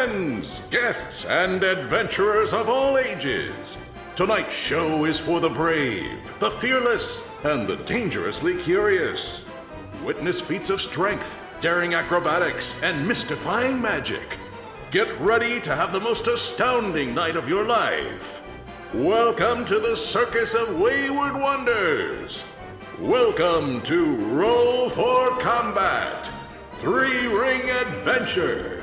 friends, guests, and adventurers of all ages. Tonight's show is for the brave, the fearless, and the dangerously curious. Witness feats of strength, daring acrobatics, and mystifying magic. Get ready to have the most astounding night of your life. Welcome to the Circus of Wayward Wonders. Welcome to Roll for Combat, Three-Ring Adventure.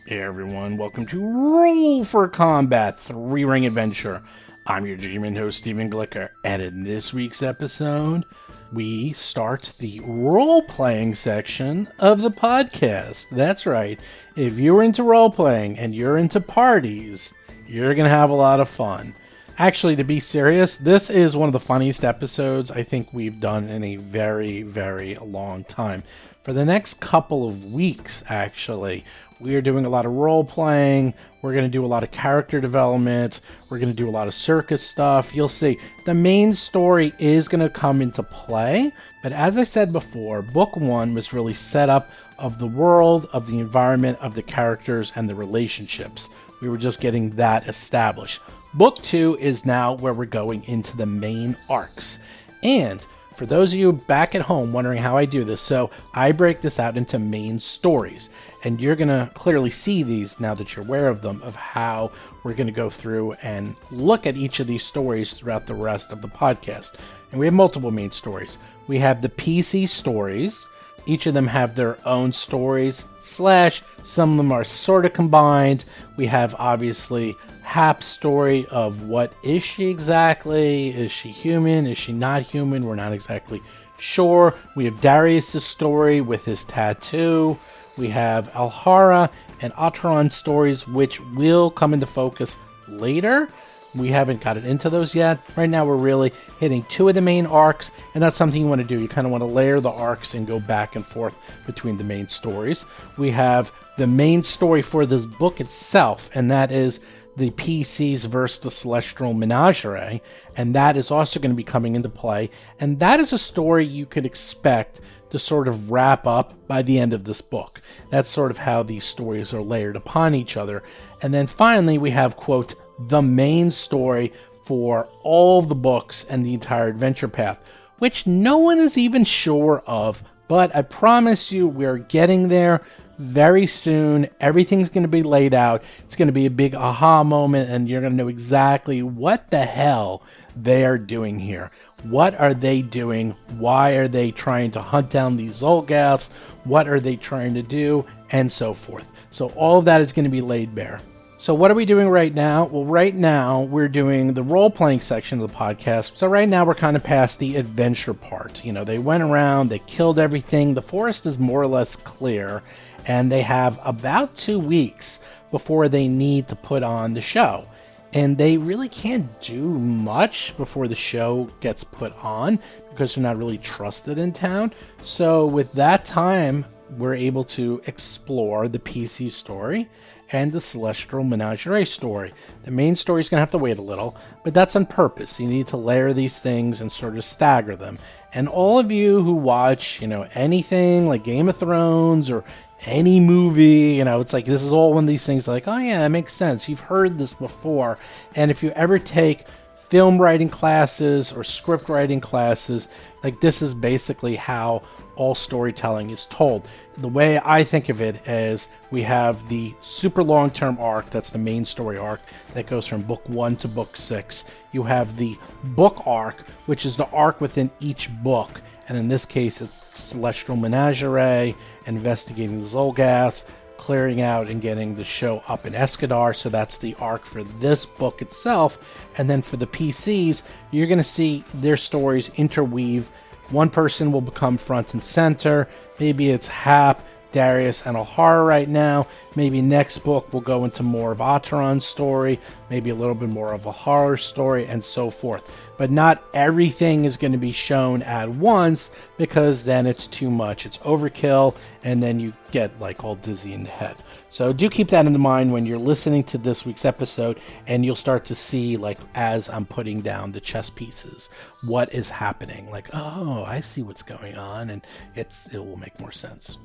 Hey everyone, welcome to Roll for Combat, Three-Ring Adventure. I'm your GM host, Stephen Glicker, and in this week's episode, we start the role-playing section of the podcast. That's right. If you're into role-playing and you're into parties, you're going to have a lot of fun. Actually, to be serious, this is one of the funniest episodes I think we've done in a very, very long time. For the next couple of weeks, actually, we are doing a lot of role-playing. We're going to do a lot of character development. We're going to do a lot of circus stuff. You'll see. The main story is going to come into play. But as I said before, Book 1 was really set up of the world, of the environment, of the characters, and the relationships. We were just getting that established. Book 2 is now where we're going into the main arcs. And for those of you back at home wondering how I do this, so I break this out into main stories. And you're going to clearly see these now that you're aware of them, of how we're going to go through and look at each of these stories throughout the rest of the podcast. And we have multiple main stories. We have the PC stories. Each of them have their own stories, / some of them are sort of combined. We have, obviously, Hap's story of what is she exactly? Is she human? Is she not human? We're not exactly sure. We have Darius' story with his tattoo. We have Alhara and Atron stories, which will come into focus later. We haven't gotten into those yet. Right now, we're really hitting 2 of the main arcs, and that's something you want to do. You kind of want to layer the arcs and go back and forth between the main stories. We have the main story for this book itself, and that is the PCs versus the Celestial Menagerie, and that is also going to be coming into play. And that is a story you could expect to sort of wrap up by the end of this book. That's sort of how these stories are layered upon each other. And then finally, we have, quote, the main story for all of the books and the entire adventure path, which no one is even sure of, but I promise you we're getting there very soon. Everything's going to be laid out. It's going to be a big aha moment, and you're going to know exactly what the hell they are doing here. What are they doing? Why are they trying to hunt down these Zolgaths? What are they trying to do? And so forth. So all of that is going to be laid bare. So what are we doing right now? Well, right now we're doing the role-playing section of the podcast. So right now we're kind of past the adventure part. You know, they went around, they killed everything. The forest is more or less clear, and they have about 2 weeks before they need to put on the show. And they really can't do much before the show gets put on because they're not really trusted in town. So with that time, we're able to explore the PC story and the Celestial Menagerie story. The main story is going to have to wait a little, but that's on purpose. You need to layer these things and sort of stagger them. And all of you who watch, anything like Game of Thrones or any movie, it's like this is all one of these things like, oh yeah, that makes sense. You've heard this before. And if you ever take film writing classes or script writing classes, like this is basically how all storytelling is told. The way I think of it is we have the super long-term arc, that's the main story arc, that goes from book 1 to book 6. You have the book arc, which is the arc within each book. And in this case, it's Celestial Menagerie, investigating the Zolgaths, clearing out and getting the show up in Escadar. So that's the arc for this book itself. And then for the PCs, you're going to see their stories interweave. One person will become front and center. Maybe it's Hap, Darius, and Alhara right now. Maybe next book we'll go into more of Atron's story, maybe a little bit more of Alhara's story, and so forth. But not everything is going to be shown at once, because then it's too much. It's overkill, and then you get all dizzy in the head. So do keep that in mind when you're listening to this week's episode, and you'll start to see, as I'm putting down the chess pieces, what is happening. Oh, I see what's going on, and it will make more sense.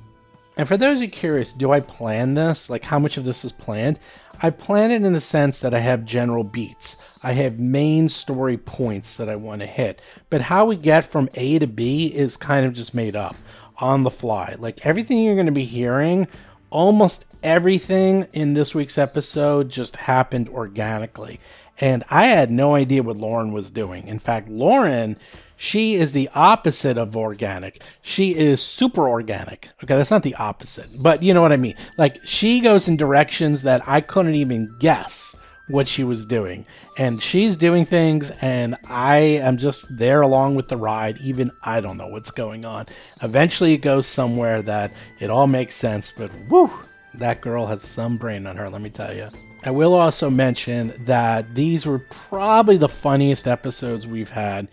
And for those who are curious, do I plan this? Like, how much of this is planned? I plan it in the sense that I have general beats. I have main story points that I want to hit. But how we get from A to B is kind of just made up on the fly. Like, everything you're going to be hearing, almost everything in this week's episode just happened organically. And I had no idea what Lauren was doing. In fact, Lauren, she is the opposite of organic. She is super organic. Okay, that's not the opposite, but you know what I mean. Like, she goes in directions that I couldn't even guess what she was doing. And she's doing things, and I am just there along with the ride. Even I don't know what's going on. Eventually, it goes somewhere that it all makes sense, but whew, that girl has some brain on her, let me tell you. I will also mention that these were probably the funniest episodes we've had,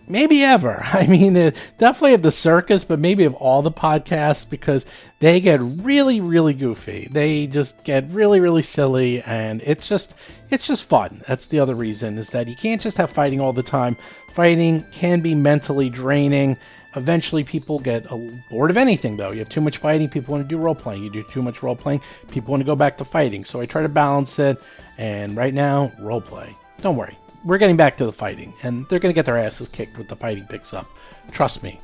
maybe ever. I mean, definitely of the circus, but maybe of all the podcasts, because they get really, really goofy. They just get really, really silly, and it's just fun. That's the other reason, is that you can't just have fighting all the time. Fighting can be mentally draining. Eventually, people get bored of anything, though. You have too much fighting, people want to do role-playing. You do too much role-playing, people want to go back to fighting. So I try to balance it, and right now, role-play. Don't worry. We're getting back to the fighting, and they're going to get their asses kicked when the fighting picks up. Trust me.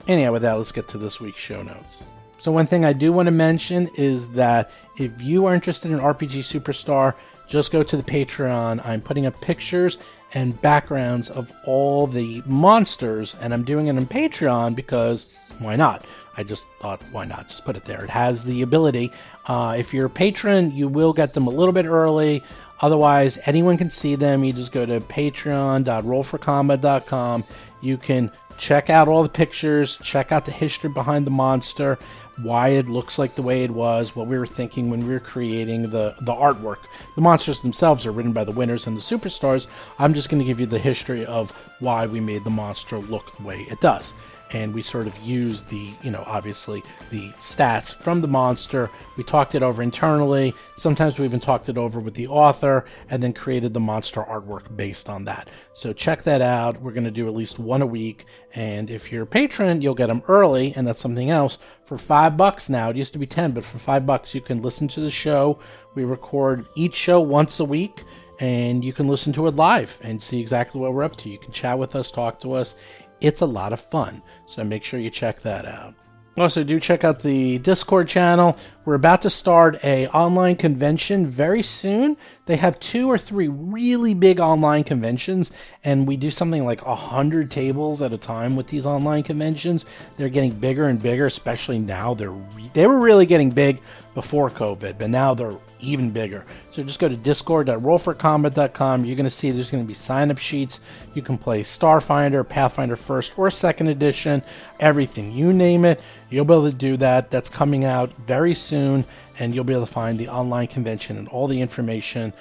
Anyhow, with that, let's get to this week's show notes. So one thing I do want to mention is that if you are interested in RPG Superstar, just go to the Patreon. I'm putting up pictures and backgrounds of all the monsters, and I'm doing it on Patreon because why not? I just thought, why not? Just put it there. It has the ability. If you're a patron, you will get them a little bit early. Otherwise, anyone can see them. You just go to patreon.rollforcombat.com. You can check out all the pictures, check out the history behind the monster, why it looks like the way it was, what we were thinking when we were creating the artwork. The monsters themselves are written by the winners and the superstars. I'm just going to give you the history of why we made the monster look the way it does. And we sort of used the, obviously the stats from the monster. We talked it over internally. Sometimes we even talked it over with the author and then created the monster artwork based on that. So check that out. We're going to do at least one a week. And if you're a patron, you'll get them early. And that's something else. For $5 now, it used to be 10, but for $5 you can listen to the show. We record each show once a week, and you can listen to it live and see exactly what we're up to. You can chat with us, talk to us. It's a lot of fun, so make sure you check that out. Also, do check out the Discord channel. We're about to start a online convention very soon. They have 2 or 3 really big online conventions, and we do something like 100 tables at a time with these online conventions. They're getting bigger and bigger, especially now. They were really getting big before COVID, but now they're even bigger. So just go to discord.rollforcombat.com. You're going to see there's going to be sign-up sheets. You can play Starfinder, Pathfinder 1st or 2nd edition, everything. You name it, you'll be able to do that. That's coming out very soon, and you'll be able to find the online convention and all the information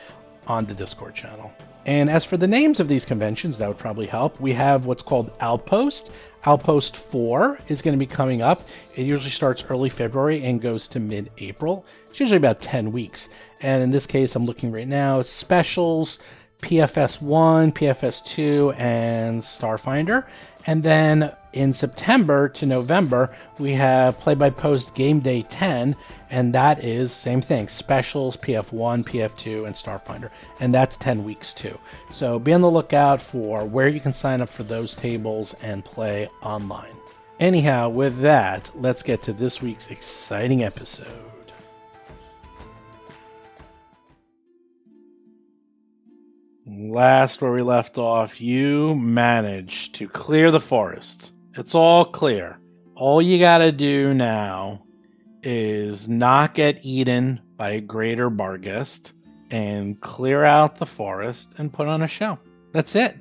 on the Discord channel. And as for the names of these conventions, that would probably help. We have what's called Outpost. Outpost 4 is going to be coming up. It usually starts early February and goes to mid-April. It's usually about 10 weeks. And in this case, I'm looking right now, specials, PFS 1, PFS 2, and Starfinder. And then in September to November, we have Play by Post Game Day 10, and that is same thing, specials, PF1, PF2, and Starfinder. And that's 10 weeks too. So be on the lookout for where you can sign up for those tables and play online. Anyhow, with that, let's get to this week's exciting episode. Last where we left off, you managed to clear the forest. It's all clear. All you gotta do now is not get eaten by a greater Barghest and clear out the forest and put on a show. That's it.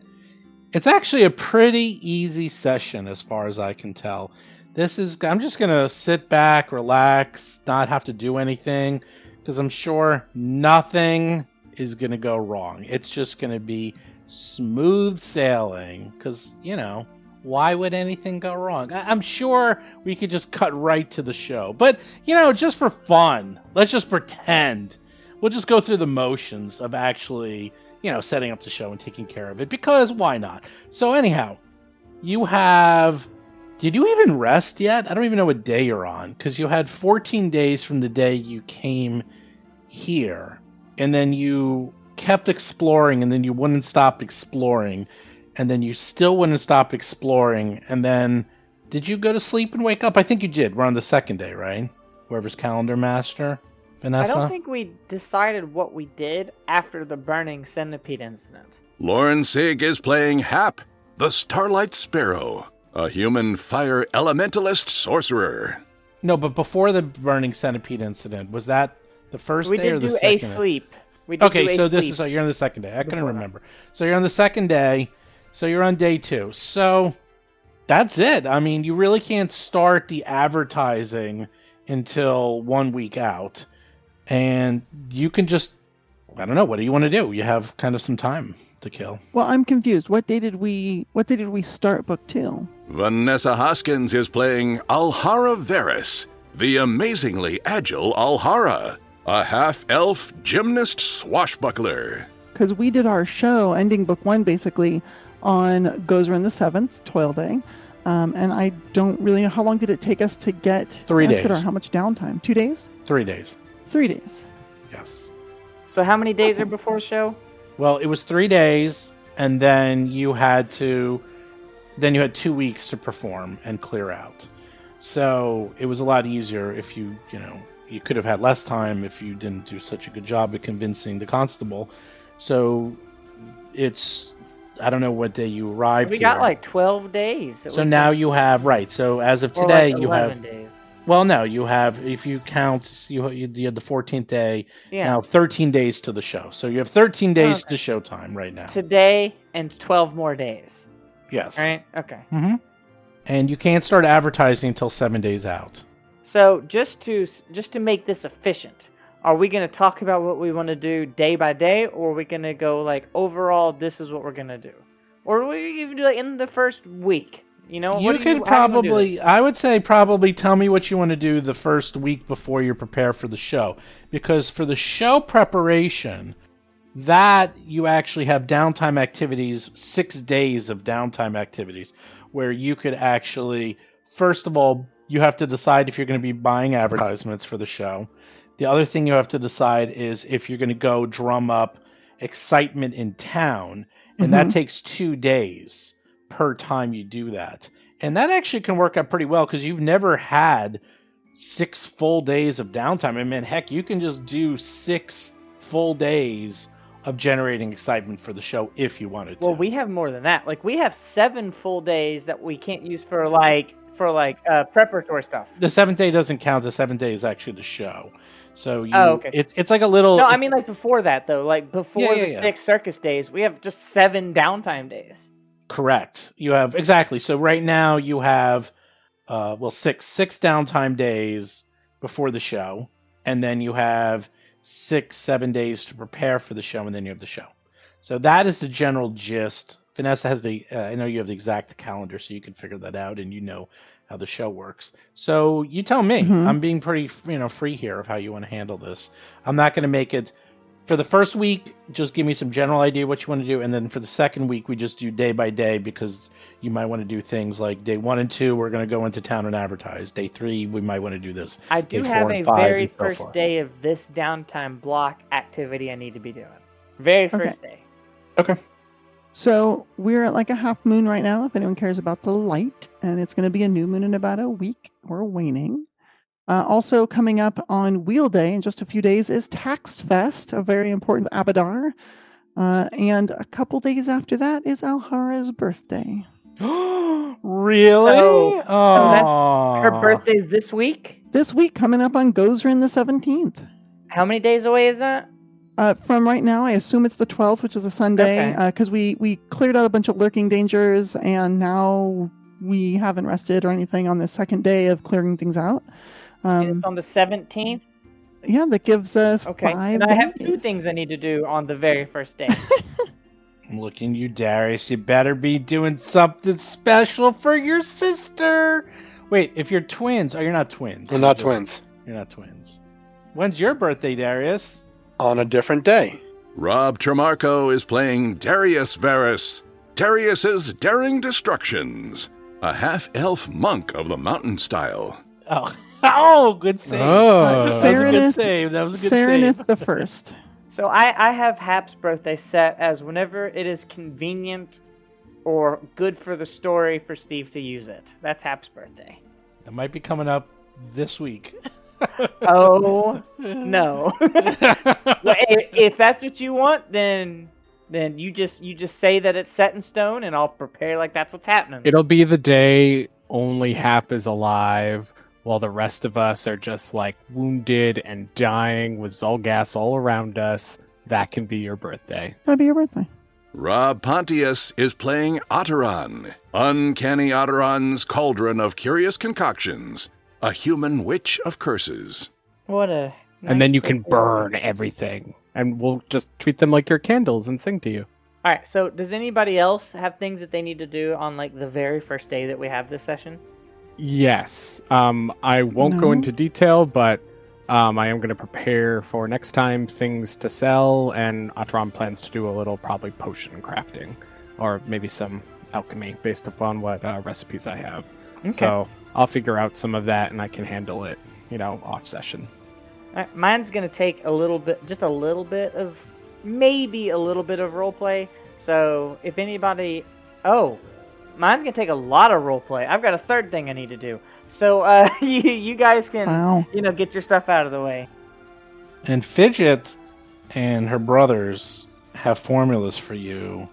It's actually a pretty easy session as far as I can tell. I'm just gonna sit back, relax, not have to do anything, because I'm sure nothing is going to go wrong. It's just going to be smooth sailing because, why would anything go wrong? I'm sure we could just cut right to the show. But, just for fun, let's just pretend. We'll just go through the motions of actually, setting up the show and taking care of it because why not? So anyhow, you have Did you even rest yet? I don't even know what day you're on, because you had 14 days from the day you came here, and then you kept exploring, and then you wouldn't stop exploring, and then you still wouldn't stop exploring, and then did you go to sleep and wake up? I think you did. We're on the second day, right? Whoever's calendar master, Vanessa? I don't think we decided what we did after the burning centipede incident. Lauren Sig is playing Hap, the Starlight Sparrow, a human fire elementalist sorcerer. No, but before the burning centipede incident, was that the first We day or did the do a second? sleep. We did Okay, do a so this sleep. is you're on the second day. I couldn't before that. remember. So you're on the second day. So you're on day 2. So that's it. I mean, you really can't start the advertising until 1 week out, and you can just, I don't know, what do you want to do? You have kind of some time to kill. Well, I'm confused. What day did we start book 2? Vanessa Hoskins is playing Alhara Varys, the amazingly agile Alhara, a half-elf gymnast swashbuckler. Because we did our show ending book 1 basically on Gozran the 7th, Toil Day. And I don't really know, how long did it take us to get 3 days. Escadar? How much downtime? 2 days? 3 days. 3 days. Yes. So how many days are before show? Well, it was 3 days, and then you had 2 weeks to perform and clear out. So it was a lot easier if you could have had less time if you didn't do such a good job at convincing the constable. So it's, I don't know what day you arrived So we here. got like 12 days. So now you have, right, so as of Or today, like you 11 have, days. well, no, you have, if you count, you had the 14th day, Yeah. now 13 days to the show. So you have 13 days Okay. to showtime right now. Today and 12 more days. Yes. All right? Okay. Mm-hmm. And you can't start advertising until 7 days out. So just to make this efficient, are we going to talk about what we want to do day by day, or are we going to go like overall, this is what we're going to do? Or will we even do like in the first week? You know, You could probably, I would say probably tell me what you want to do the first week before you prepare for the show. Because for the show preparation, that you actually have downtime activities, 6 days of downtime activities, where you could actually, first of all, you have to decide if you're going to be buying advertisements for the show. The other thing you have to decide is if you're going to go drum up excitement in town, and that takes 2 days per time you do that. And that actually can work out pretty well because you've never had 6 full days of downtime. I mean, heck, you can just do 6 full days of generating excitement for the show if you wanted to. Well, we have more than that. Like we have 7 full days that we can't use for preparatory stuff. The 7th day doesn't count. The 7th day is actually the show. So okay. It's like a little. No, I mean like before that though. Like before the Yeah. 6 circus days, we have just 7 downtime days. Correct. You have exactly. So right now you have, 6 downtime days before the show, and then you have 6-7 days to prepare for the show, and then you have the show. So that is the general gist. Vanessa has I know you have the exact calendar, so you can figure that out, and you know how the show works. So you tell me. Mhm. I'm being pretty, free here of how you want to handle this. I'm not going to make it. For the first week, just give me some general idea what you want to do, and then for the second week, we just do day by day because you might want to do things like day 1 and 2, we're going to go into town and advertise. Day 3, we might want to do this. I do Day have 4 a and 5, very and so first forth. day of this downtime block activity I need to be doing. Very first day. Okay. So we're at like a half moon right now, if anyone cares about the light, and it's going to be a new moon in about a week or waning. Also coming up on Wheel Day in just a few days is Tax Fest, a very important Abadar. And a couple days after that is Alhara's birthday. Really? So that's Aw. Her birthday's this week? This week, coming up on Gozran the 17th. How many days away is that? From right now, I assume it's the 12th, which is a Sunday, Okay. because we cleared out a bunch of lurking dangers, and now we haven't rested or anything on the second day of clearing things out. And it's on the 17th? Yeah, that gives us Okay. 5 And I have 2 days. things I need to do on the very first day. I'm looking you, Darius. You better be doing something special for your sister. Wait, if you're twins, you're not twins. We're not twins. You're not twins. When's your birthday, Darius? On a different day. Rob Tremarco is playing Darius Varys, Darius's Daring Destructions, a half-elf monk of the mountain style. Oh, good save. Oh. That was a good Serenith- save. That was a good Serenith save. the first. So I have Hap's birthday set as whenever it is convenient or good for the story for Steve to use it. That's Hap's birthday. That might be coming up this week. Oh no! Well, if that's what you want, then you just say that it's set in stone, and I'll prepare like that's what's happening. It'll be the day only Hap is alive, while the rest of us are just like wounded and dying with Zolgas all around us. That can be your birthday. That'd be your birthday. Rob Pontius is playing Otteron, Uncanny Otteron's Cauldron of Curious Concoctions, a human witch of curses. What a And then nice you can birthday. burn everything. And we'll just treat them like your candles and sing to you. All right. So does anybody else have things that they need to do on like the very first day that we have this session? Yes. I won't go No. into detail, but I am going to prepare for next time things to sell, and Atron plans to do a little probably potion crafting, or maybe some alchemy based upon what recipes I have. Okay. So I'll figure out some of that, and I can handle it, off session. All right, mine's gonna take a little bit, just a little bit of, maybe a little bit of roleplay. So if anybody, mine's gonna take a lot of roleplay. I've got a third thing I need to do. So you guys can, Wow. get your stuff out of the way. And Fidget and her brothers have formulas for you,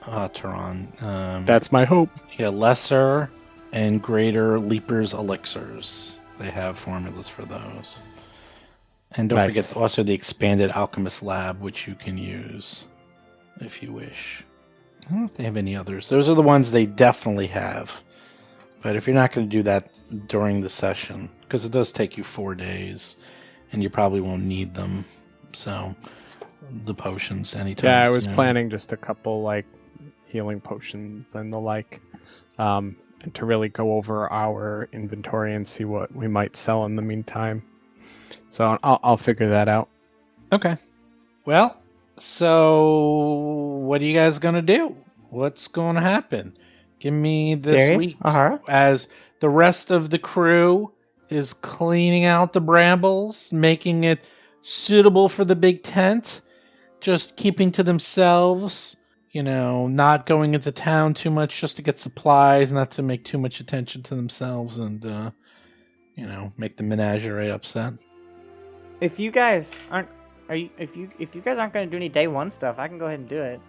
Taran. That's my hope. Lesser and greater Leaper's elixirs. They have formulas for those. And don't Nice. forget also the expanded alchemist lab, which you can use if you wish. I don't know if they have any others. Those are the ones they definitely have. But if you're not going to do that during the session, because it does take you 4 days, and you probably won't need them. So, the potions anytime. Yeah, I was soon. planning just a couple like healing potions and the like, and to really go over our inventory and see what we might sell in the meantime. So I'll figure that out. Okay. Well, so what are you guys going to do? What's going to happen? Give me this Darius? week Uh-huh. as the rest of the crew is cleaning out the brambles, making it suitable for the big tent, just keeping to themselves, not going into town too much just to get supplies, not to make too much attention to themselves and, make the menagerie upset. If you guys aren't, if you guys aren't going to do any day one stuff, I can go ahead and do it.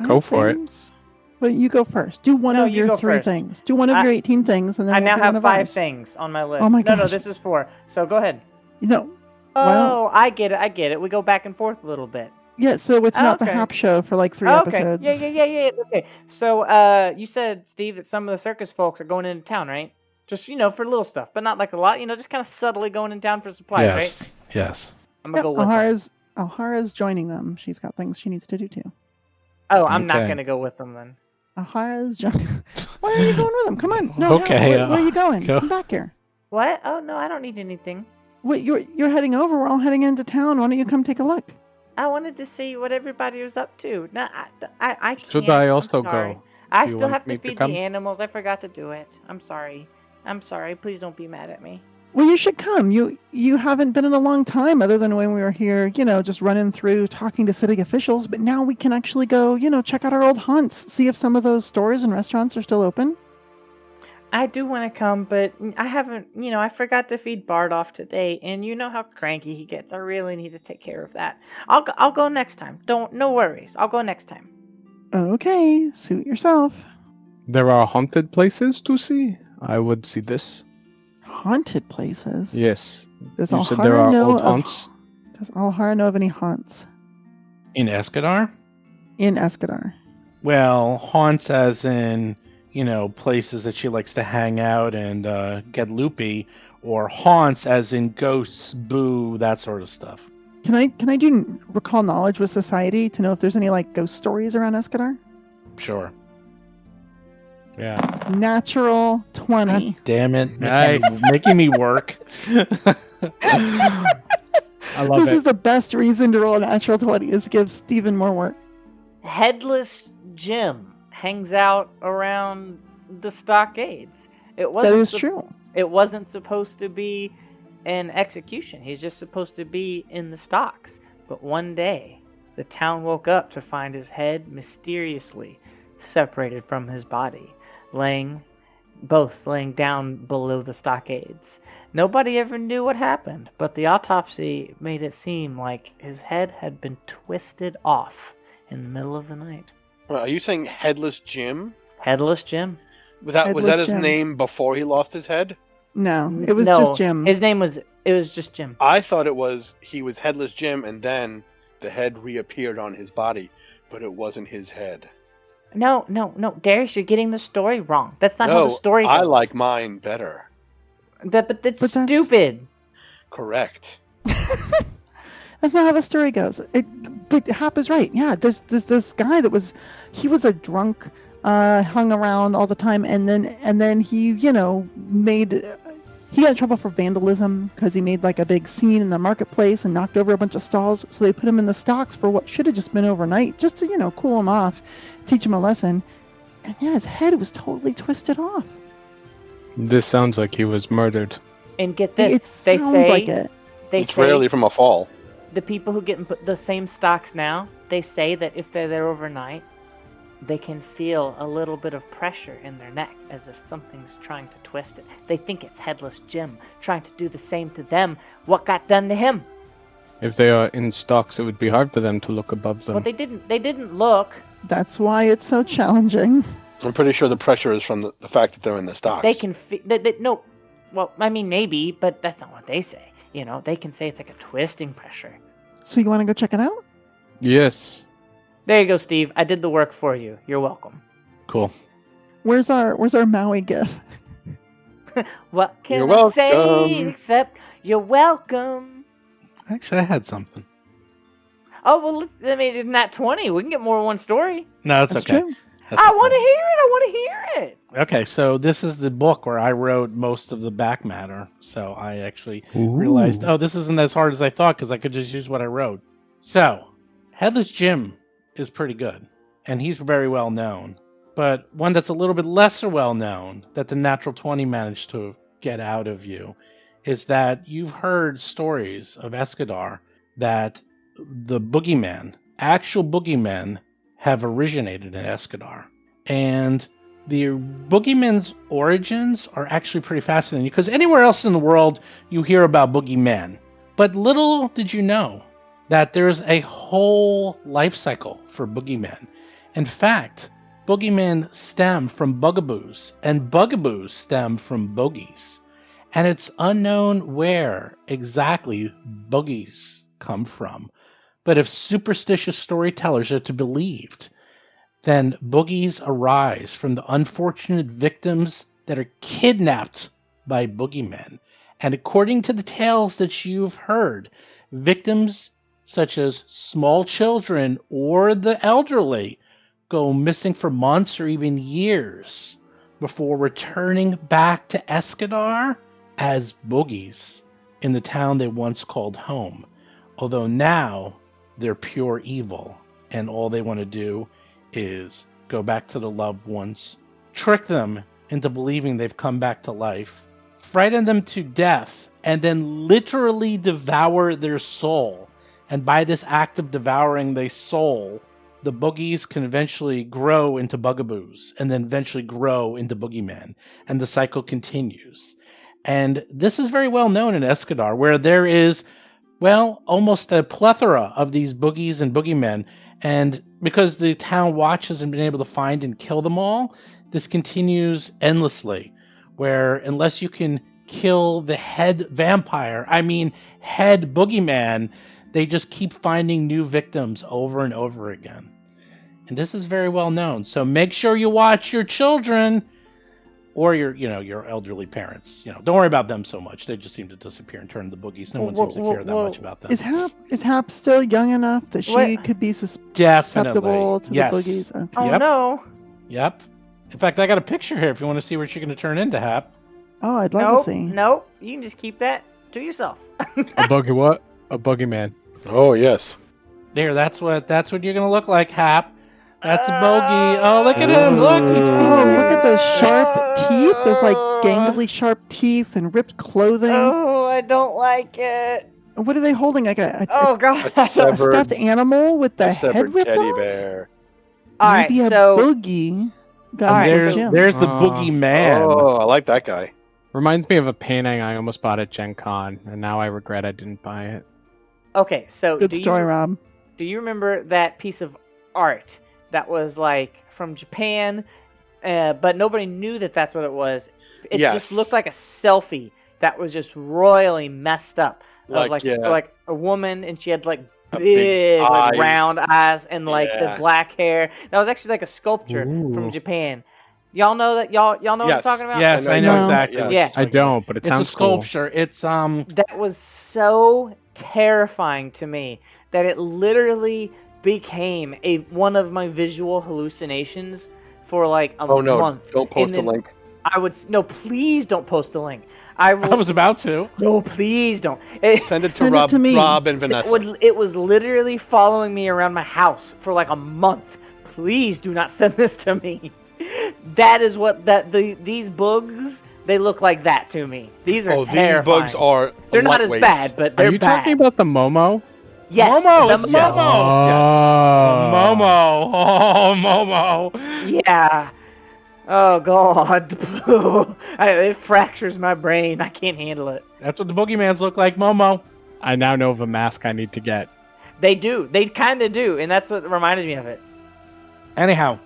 Go for it. Things. But you go first. Do one No, of you your go 3 first. things. Do one of your 18 things, and then I we'll now do have one of 5 ours. things on my list. Oh my No, gosh. this is 4. So go ahead. No. Oh, Well- I get it. We go back and forth a little bit. Yeah, so it's not the Okay. Hap show for like 3 Oh, okay. episodes. Yeah. Okay. So, you said, Steve, that some of the circus folks are going into town, right? Just, for little stuff, but not like a lot. Just kind of subtly going in town for supplies, right? Yes. I'm Yep, gonna go with them. Alhara's joining them. She's got things she needs to do too. Oh, I'm not Okay. gonna go with them then. Alhara's joining. Why are you going with them? Come on. No, Okay, Hap, where are you going? go. Come back here. What? Oh no, I don't need anything. Wait, you're heading over. We're all heading into town. Why don't you come take a look? I wanted to see what everybody was up to. No, I can't. Should I I'm also sorry. go? I Do you still want have me to to feed come? the animals. I forgot to do it. I'm sorry. Please don't be mad at me. Well, you should come. You haven't been in a long time, other than when we were here, just running through, talking to city officials. But now we can actually go, check out our old haunts, see if some of those stores and restaurants are still open. I do want to come, but I haven't. I forgot to feed Bart off today, and you know how cranky he gets. I really need to take care of that. I'll go next time. No worries. I'll go next time. Okay, suit yourself. There are haunted places to see. I would see this. Haunted places. Yes. Does You said there Alhara are know old of- haunts. Does Alhara know of any haunts In Escadar? in Escadar? Well, haunts as in, places that she likes to hang out and get loopy, or haunts as in ghosts, boo, that sort of stuff. Can I do recall knowledge with society to know if there's any like ghost stories around Escadar? Sure. Yeah. Natural 20. Damn it. Nice. Making me work. I love This it. is the best reason to roll a natural 20 is to give Steven more work. Headless Jim hangs out around the stockades. It That wasn't is true. It wasn't supposed to be an execution. He's just supposed to be in the stocks. But one day, the town woke up to find his head mysteriously separated from his body, laying down below the stockades. Nobody ever knew what happened, but the autopsy made it seem like his head had been twisted off in the middle of the night. Well, are you saying Headless Jim? Headless Jim. Was that Headless his Jim. name before he lost his head? No, it was No, just Jim. It was just Jim. I thought he was Headless Jim, and then the head reappeared on his body, but it wasn't his head. No, Darius, you're getting the story wrong. That's not how the story goes. I like mine better. But that's But that's- stupid. Correct. That's not how the story goes. But Hap is right. Yeah, there's this guy he was a drunk, hung around all the time, and then he, he got in trouble for vandalism because he made like a big scene in the marketplace and knocked over a bunch of stalls. So they put him in the stocks for what should have just been overnight, just to cool him off, teach him a lesson. And yeah, his head was totally twisted off. This sounds like he was murdered. And get this, It they sounds say like it. It's rarely from a fall. the people who get in the same stocks now, they say that if they're there overnight, they can feel a little bit of pressure in their neck as if something's trying to twist it. They think it's Headless Jim trying to do the same to them. What got done to him? If they are in stocks, it would be hard for them to look above them. Well, they didn't look. That's why it's so challenging. I'm pretty sure the pressure is from the fact that they're in the stocks. They can no. Well, I mean maybe, but that's not what they say. They can say it's like a twisting pressure. So you want to go check it out? Yes. There you go, Steve. I did the work for you. You're welcome. Cool. Where's our Maui gif? What can You're I say welcome. except you're welcome? Actually, I had something. Oh, well, in that 20, we can get more than one story. No, that's okay. True. That's I okay. want to hear it. I want to hear it. Okay, so this is the book where I wrote most of the back matter. So I actually realized, this isn't as hard as I thought because I could just use what I wrote. So, Headless Jim is pretty good, and he's very well known. But one that's a little bit lesser well known that the Natural 20 managed to get out of you is that you've heard stories of Escadar that the boogeyman, actual boogeymen, have originated in Escadar. And the boogeymen's origins are actually pretty fascinating because anywhere else in the world you hear about boogeymen. But little did you know that there's a whole life cycle for boogeymen. In fact, boogeymen stem from bugaboos, and bugaboos stem from bogies. And it's unknown where exactly bogies come from. But if superstitious storytellers are to be believed, then boogies arise from the unfortunate victims that are kidnapped by boogeymen. And according to the tales that you've heard, victims such as small children or the elderly go missing for months or even years before returning back to Escadar as boogies in the town they once called home. Although now they're pure evil, and all they want to do is go back to the loved ones, trick them into believing they've come back to life, frighten them to death, and then literally devour their soul. And by this act of devouring their soul, the boogies can eventually grow into bugaboos, and then eventually grow into boogeymen, and the cycle continues. And this is very well known in Escadar, where there is, well, almost a plethora of these boogies and boogeymen. And because the town watch hasn't been able to find and kill them all, this continues endlessly, where unless you can kill the head vampire, head boogeyman, they just keep finding new victims over and over again. And this is very well known. So make sure you watch your children or your elderly parents. Don't worry about them so much. They just seem to disappear and turn to boogies. No one seems to care that much about them. Is Hap still young enough that she What? could be Definitely. susceptible to Yes. the boogies? Okay. Oh Yep. no. Yep. In fact, I got a picture here if you want to see what you're going to turn into, Hap. Oh, I'd love Nope. to see. Nope. You can just keep that to yourself. A buggy what? A buggy man. Oh, yes. There, that's what you're going to look like, Hap. That's a bogey. Oh, look at him. Look. Oh, look at those sharp teeth. Those like gangly sharp teeth and ripped clothing. Oh, I don't like it. What are they holding? Like Oh god. A a severed, stuffed animal with the a head severed ripped teddy off? bear. All Maybe right, a so boogie. Got All right, There's so- there's the Oh. boogeyman. Oh, I like that guy. Reminds me of a painting I almost bought at Gen Con, and now I regret I didn't buy it. okay, so Good story, Rob. do you remember that piece of art that was like from Japan, but nobody knew that that's what it was? It Yes. just looked like a selfie that was just royally messed up. Of Like, yeah. like a woman, and she had like A big, big like, eyes. round eyes and like the Yeah. black hair. That was actually like a sculpture from Ooh. Japan. Y'all know that? Y'all know what I'm Yes. talking about? Yes, I know No. exactly. Yeah. what Yeah. you're I talking don't, but it about. It's a sounds cool. sculpture. It's That was so terrifying to me that it literally became one of my visual hallucinations for like a Oh no! month. Don't post And a then link. no, please don't post a link. I I was about to. no, please don't. Send it to Send it Rob, to me. Rob and Vanessa. It was literally following me around my house for like a month. Please do not send this to me. That is what these bugs, they look like that to me. These are These terrifying. bugs are. They're not as lightweights. bad, but they're Are you bad. talking about the Momo? Yes, Momo, the it's Yes. Momo. Yes. Momo. Oh, Momo. Yeah. Oh god. It fractures my brain. I can't handle it. That's what the boogeyman's look like, Momo. I now know of a mask I need to get. They do. They kind of do, and that's what reminded me of it. Anyhow,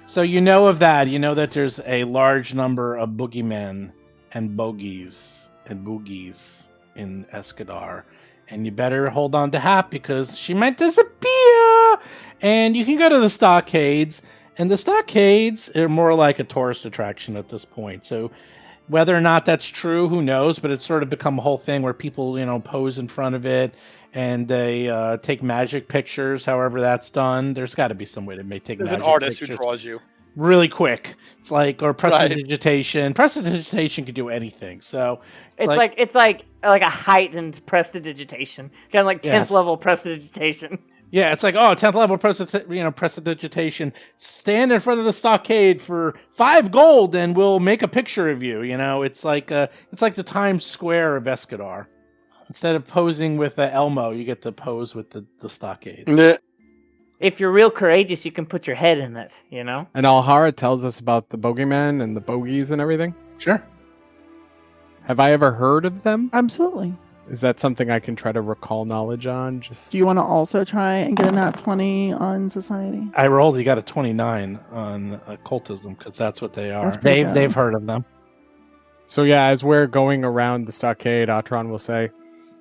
so you know of that. You know that there's a large number of boogeymen and bogies and boogies in Escadar. And you better hold on to Hap because she might disappear. And you can go to the stockades. And the stockades are more like a tourist attraction at this point. So whether or not that's true, who knows? But it's sort of become a whole thing where people, pose in front of it. And they take magic pictures, however that's done. There's got to be some way to take There's magic an artist pictures who draws you. really quick. It's like, or Right. prestidigitation. Prestidigitation could do anything. So It's like a heightened prestidigitation, kind of like 10th Yes. level prestidigitation. yeah, it's like 10th level prestidigitation. Stand in front of the stockade for 5 gold, and we'll make a picture of you. It's like the Times Square of Escadar. Instead of posing with Elmo, you get to pose with the stockades. Meh. If you're real courageous, you can put your head in it. And Alhara tells us about the bogeyman and the bogies and everything. Sure. Have I ever heard of them? Absolutely. Is that something I can try to recall knowledge on? Do you want to also try and get a nat 20 on society? I rolled. You got a 29 on occultism because that's what they are. That's pretty good. They've heard of them. So yeah, as we're going around the stockade, Atron will say,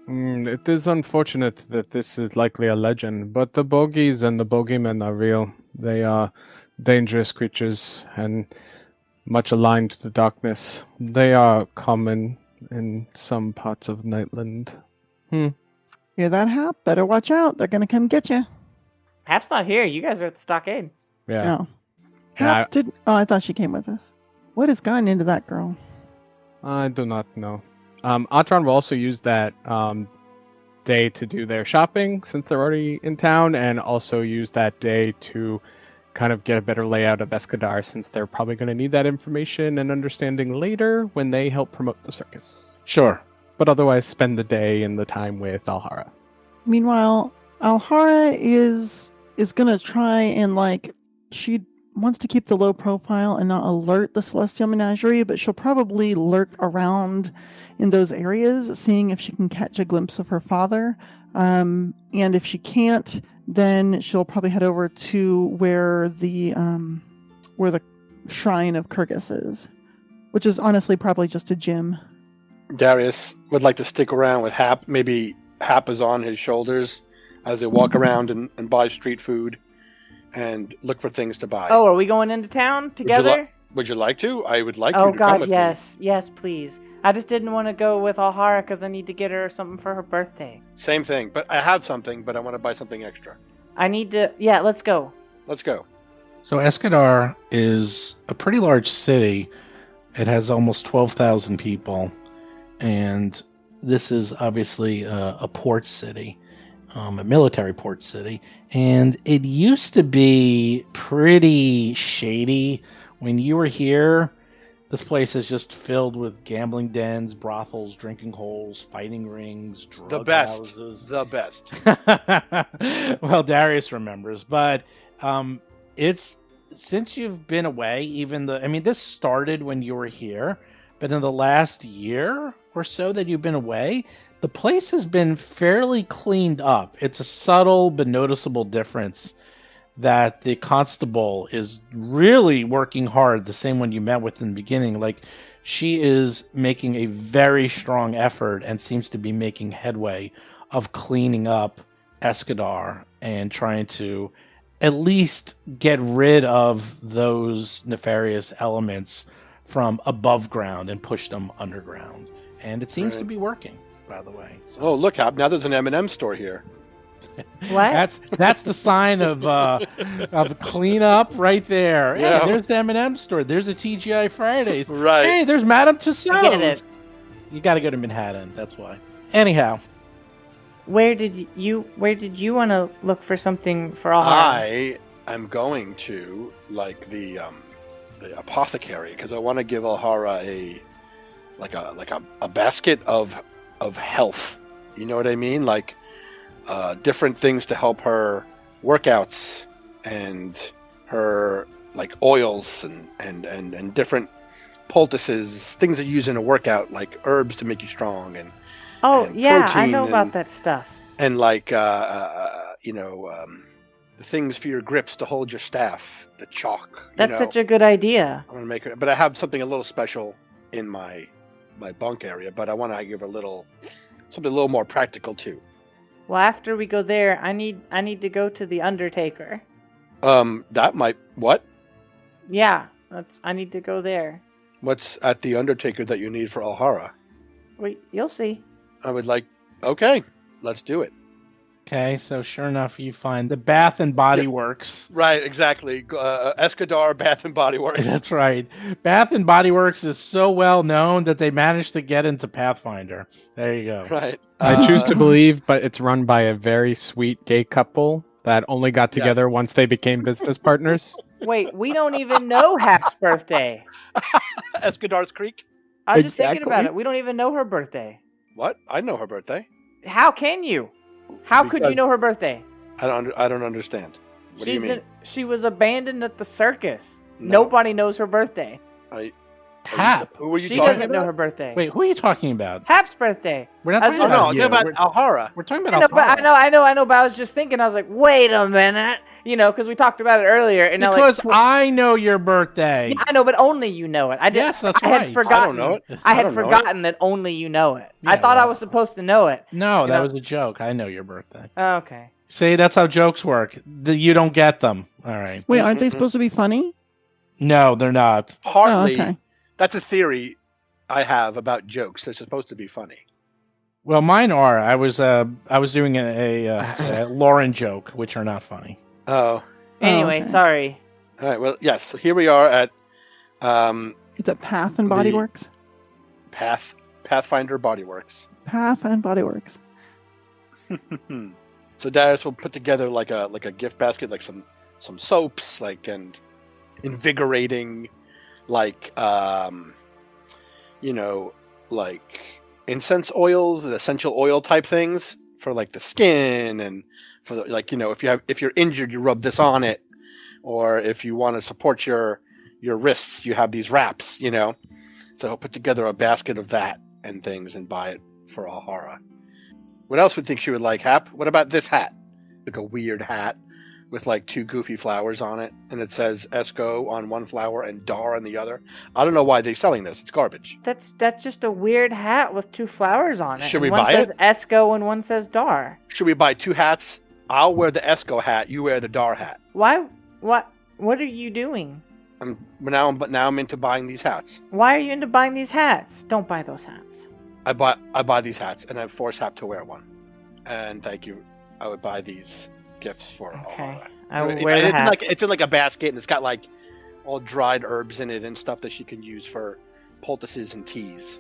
it is unfortunate that this is likely a legend, but the bogies and the bogeymen are real. They are dangerous creatures and much aligned to the darkness. They are common in some parts of Nightland. Hear that, Hap? Better watch out. They're going to come get you. Hap's not here. You guys are at the stockade. Yeah. No. Yeah, Hap did. Oh, I thought she came with us. What has gotten into that girl? I do not know. Atron will also use that day to do their shopping since they're already in town, and also use that day to kind of get a better layout of Escadar since they're probably going to need that information and understanding later when they help promote the circus. Sure. But otherwise, spend the day and the time with Alhara. Meanwhile, Alhara is going to try and she wants to keep the low profile and not alert the Celestial Menagerie, but she'll probably lurk around in those areas, seeing if she can catch a glimpse of her father. And if she can't, then she'll probably head over to where the shrine of Kyrgyz is, which is honestly probably just a gym. Darius would like to stick around with Hap. Maybe Hap is on his shoulders as they walk around and buy street food and look for things to buy. Oh, are we going into town together? Would you like to? I would like you Oh to come god, with yes. Yes, please. I just didn't want to go with Alhara because I need to get her something for her birthday. me. Same thing, but I have something, but I want to buy something extra. I need to... Yeah, let's go. Let's go. So Escadar is a pretty large city. It has almost 12,000 people, and this is obviously a port city. a military port city, and it used to be pretty shady when you were here. This place is just filled with gambling dens, brothels, drinking holes, fighting rings, drug The best. houses. The best. Well, Darius remembers, but it's since you've been away. This started when you were here, but in the last year or so that you've been away, the place has been fairly cleaned up. It's a subtle but noticeable difference that the constable is really working hard, the same one you met with in the beginning. Like, she is making a very strong effort and seems to be making headway of cleaning up Escadar and trying to at least get rid of those nefarious elements from above ground and push them underground. And it seems to be working, by the way. So. Oh, look, Hap, now there's an M&M store here. What? That's the sign of cleanup right there. Yeah. Hey, there's the M&M store. There's a TGI Fridays. Right. Hey, there's Madame I get Tussauds. it. You got to go to Manhattan. That's why. Anyhow, Where did you want to look for something for all? I am going to the apothecary because I want to give Alhara a basket of health. You know what I mean? Like different things to help her workouts and her like oils and different poultices, things that you use in a workout, like herbs to make you strong and yeah, I protein know about that stuff. and the things for your grips to hold your staff, the chalk. That's such a good idea. I'm gonna make it, but I have something a little special in my bunk area. But I want to give her something a little more practical too. Well, after we go there, I need to go to the Undertaker. That might what? Yeah, I need to go there. What's at the Undertaker that you need for Alhara? Wait, you'll see. I would like. Okay, let's do it. okay, so sure enough, you find the Bath and Body Works. Right, exactly. Escadar Bath and Body Works. That's right. Bath and Body Works is so well known that they managed to get into Pathfinder. There you go. Right. I choose to believe, but it's run by a very sweet gay couple that only got together Yes. once they became business partners. Wait, we don't even know Hap's birthday. Escadar's Creek. I was just thinking Exactly. about it. We don't even know her birthday. What? I know her birthday. How can you? How could you Because- know her birthday? I don't understand. What do you mean? She was abandoned at the circus. No. Nobody knows her birthday. Hap. Who were you She talking doesn't about? know her birthday. Wait, who are you talking about? Hap's birthday. We're not I talking was- Oh no, about I'm you. talking about Alhara. We're talking I about know, but Alhara. I know, but I was just thinking, I was like, wait a minute. Because we talked about it earlier. And Because I I know your birthday. I know, but only you know it. Yes, that's I right. had forgotten. I don't know it. I had don't know it. forgotten that only you know it. I Yeah, thought I well. was supposed to know it. No, that know- was a joke. I know your birthday. Okay. See, that's how jokes work. You don't get them. All right. Wait, aren't they supposed to be funny? No, they're not. Partly. Oh, okay. That's a theory I have about jokes. They're supposed to be funny. Well, mine are. I was doing a Lauren joke, which are not funny. Oh. Anyway, okay. sorry. All right. Well, yes. So here we are at It's a Path and Body The- Works. Pathfinder Body Works. Path and Body Works. So Darius will put together like a gift basket, like some soaps, and invigorating, like incense oils and essential oil type things for like the skin, and for the, if you're injured, you rub this on it, or if you want to support your wrists, you have these wraps. So he'll put together a basket of that and things and buy it for Alhara. What else would think she would like, Hap? What about this hat? Like a weird hat with like two goofy flowers on it, and it says Esco on one flower and Dar on the other. I don't know why they're selling this. It's garbage. That's just a weird hat with two flowers on it. Should and we one buy says it? Esco and one says Dar. Should we buy two hats? I'll wear the Esco hat. You wear the Dar hat. Why? What are you doing? But now I'm into buying these hats. Why are you into buying these hats? Don't buy those hats. I buy these hats, and I force Hap to wear one. And thank you. I would buy these gifts for Okay. Alhara. I will It- wear the it's in hat. it's in like a basket, and it's got like all dried herbs in it and stuff that she can use for poultices and teas.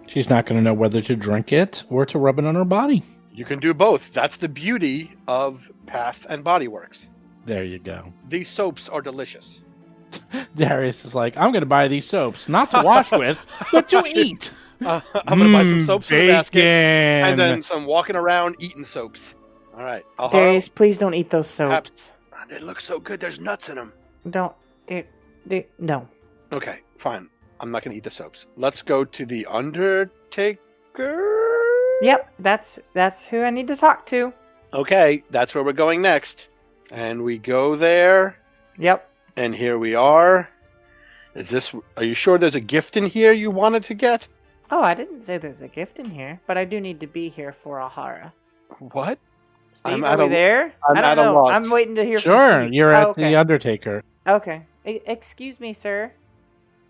She's not going to know whether to drink it or to rub it on her body. You can do both. That's the beauty of Path and Bodyworks. There you go. These soaps are delicious. Darius is like, I'm going to buy these soaps, not to wash with, but to eat. I'm going to buy some soaps in the basket and bacon. then some walking around eating soaps. All right. Darius, please don't eat those soaps. They look so good. There's nuts in them. Don't. No. Okay, fine. I'm not going to eat the soaps. Let's go to the Undertaker. Yep, that's who I need to talk to. Okay, that's where we're going next. And we go there. Yep. And here we are. Are you sure there's a gift in here you wanted to get? Oh, I didn't say there's a gift in here, but I do need to be here for Alhara. What? Steve, are we there? I'm I don't at a know. loss. I'm waiting to hear from Sure, Steve. you're Oh, at okay. the Undertaker. Okay. Excuse me, sir.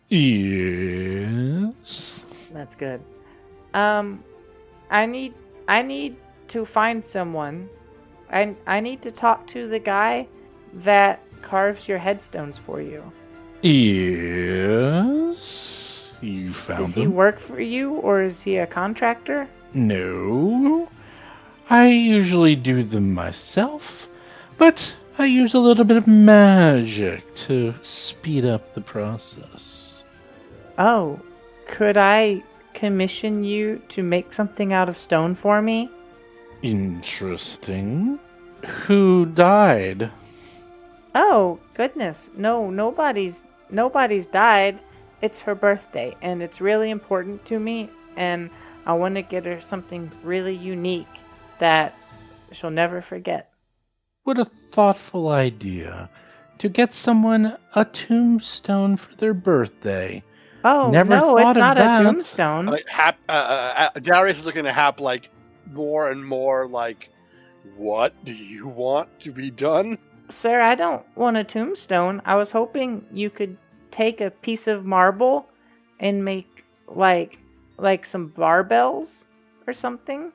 Yes. That's good. I need to find someone. I need to talk to the guy that carves your headstones for you. Yes. You found Does he him? work for you, or is he a contractor? No. I usually do them myself, but I use a little bit of magic to speed up the process. Oh, could I commission you to make something out of stone for me? Interesting. Who died? Oh, goodness. No, nobody's died. It's her birthday, and it's really important to me, and I want to get her something really unique that she'll never forget. What a thoughtful idea. To get someone a tombstone for their birthday. Oh, Never no, thought it's of not that. a tombstone. Like, Darius is looking at Hap like more and more like, what do you want to be done? Sir, I don't want a tombstone. I was hoping you could take a piece of marble and make like some barbells or something,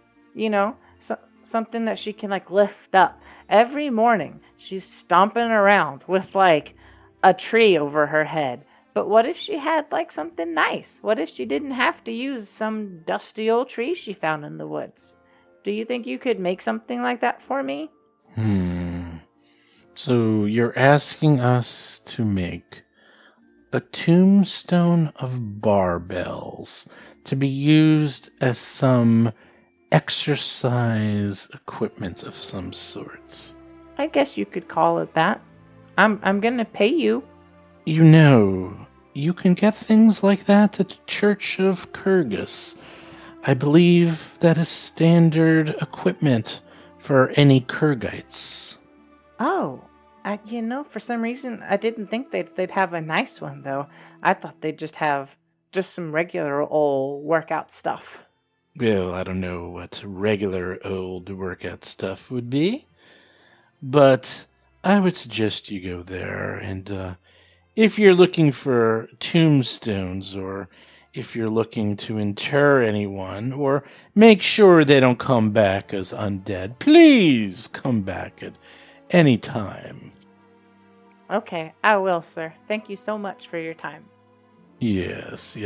something that she can like lift up. Every morning she's stomping around with like a tree over her head. But what if she had like something nice? What if she didn't have to use some dusty old tree she found in the woods? Do you think you could make something like that for me? So you're asking us to make a tombstone of barbells to be used as some exercise equipment of some sorts. I guess you could call it that. I'm gonna pay you. You can get things like that at the Church of Kyrgyz. I believe that is standard equipment for any Kyrgytes. Oh, for some reason I didn't think they'd have a nice one though. I thought they'd just have some regular old workout stuff. Well, I don't know what regular old workout stuff would be, but I would suggest you go there, and if you're looking for tombstones, or if you're looking to inter anyone, or make sure they don't come back as undead, please come back at any time. Okay, I will, sir. Thank you so much for your time. Yes.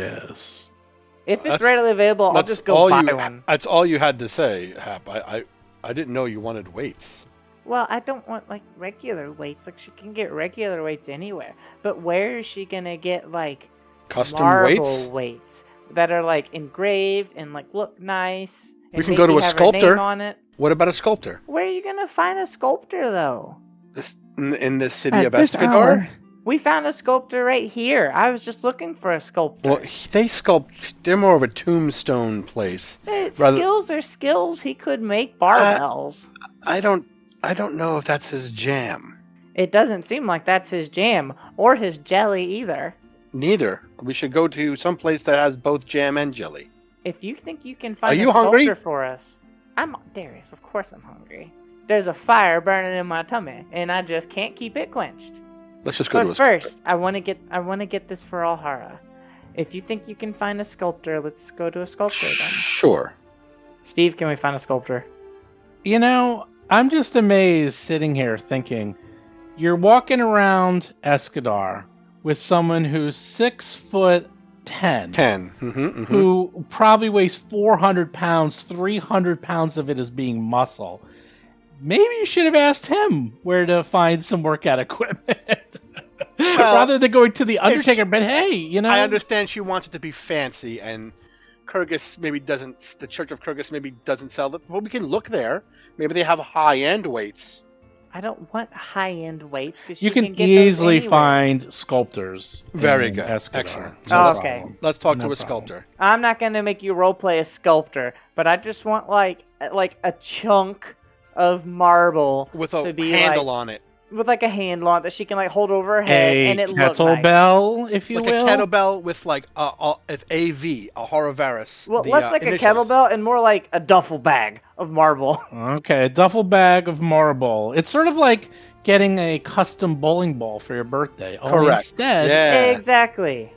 If it's readily available, I'll just go buy one. That's all you had to say, Hap. I didn't know you wanted weights. Well, I don't want like regular weights. Like she can get regular weights anywhere. But where is she gonna get like Custom marble weights that are like engraved and like look nice? And We can go to maybe a have her name sculptor. on it? What about a sculptor? Where are you gonna find a sculptor though? In the city At of this Escadar? hour. We found a sculptor right here. I was just looking for a sculptor. Well, they sculpt. They're more of a tombstone place. Skills are skills. He could make barbells. I don't know if that's his jam. It doesn't seem like that's his jam or his jelly either. Neither. We should go to some place that has both jam and jelly. If you think you can find Are you a sculptor hungry? for us, I'm Darius. Of course I'm hungry. There's a fire burning in my tummy, and I just can't keep it quenched. Let's just go to But a sculptor. first, I want to get this for Alhara. If you think you can find a sculptor, let's go to a sculptor then. Sure. Steve, can we find a sculptor? I'm just amazed sitting here thinking, you're walking around Escadar with someone who's 6'10", 10. 10. Mm-hmm. Who probably weighs 400 pounds, 300 pounds of it is being muscle. Maybe you should have asked him where to find some workout equipment. Rather than going to the Undertaker, but hey, you know. I understand she wants it to be fancy, and Kyrgyz maybe doesn't, the Church of Kyrgyz maybe doesn't sell it. Well, we can look there. Maybe they have high-end weights. I don't want high-end weights because You can get those easily anywhere. find sculptors. Very in good. Escadar. Excellent. Oh, okay. Let's talk No to a problem. sculptor. I'm not gonna make you roleplay a sculptor, but I just want like a chunk of marble With a to be handle like, on it. with like a handle on it that she can like hold over her head A and it looks nice. kettlebell, if you Like will. a kettlebell with like a AV, a Horavaris. Well, less like initials. a kettlebell and more like a duffel bag of marble. Okay, a duffel bag of marble. It's sort of like getting a custom bowling ball for your birthday. Only Correct. Instead, Yeah. Exactly.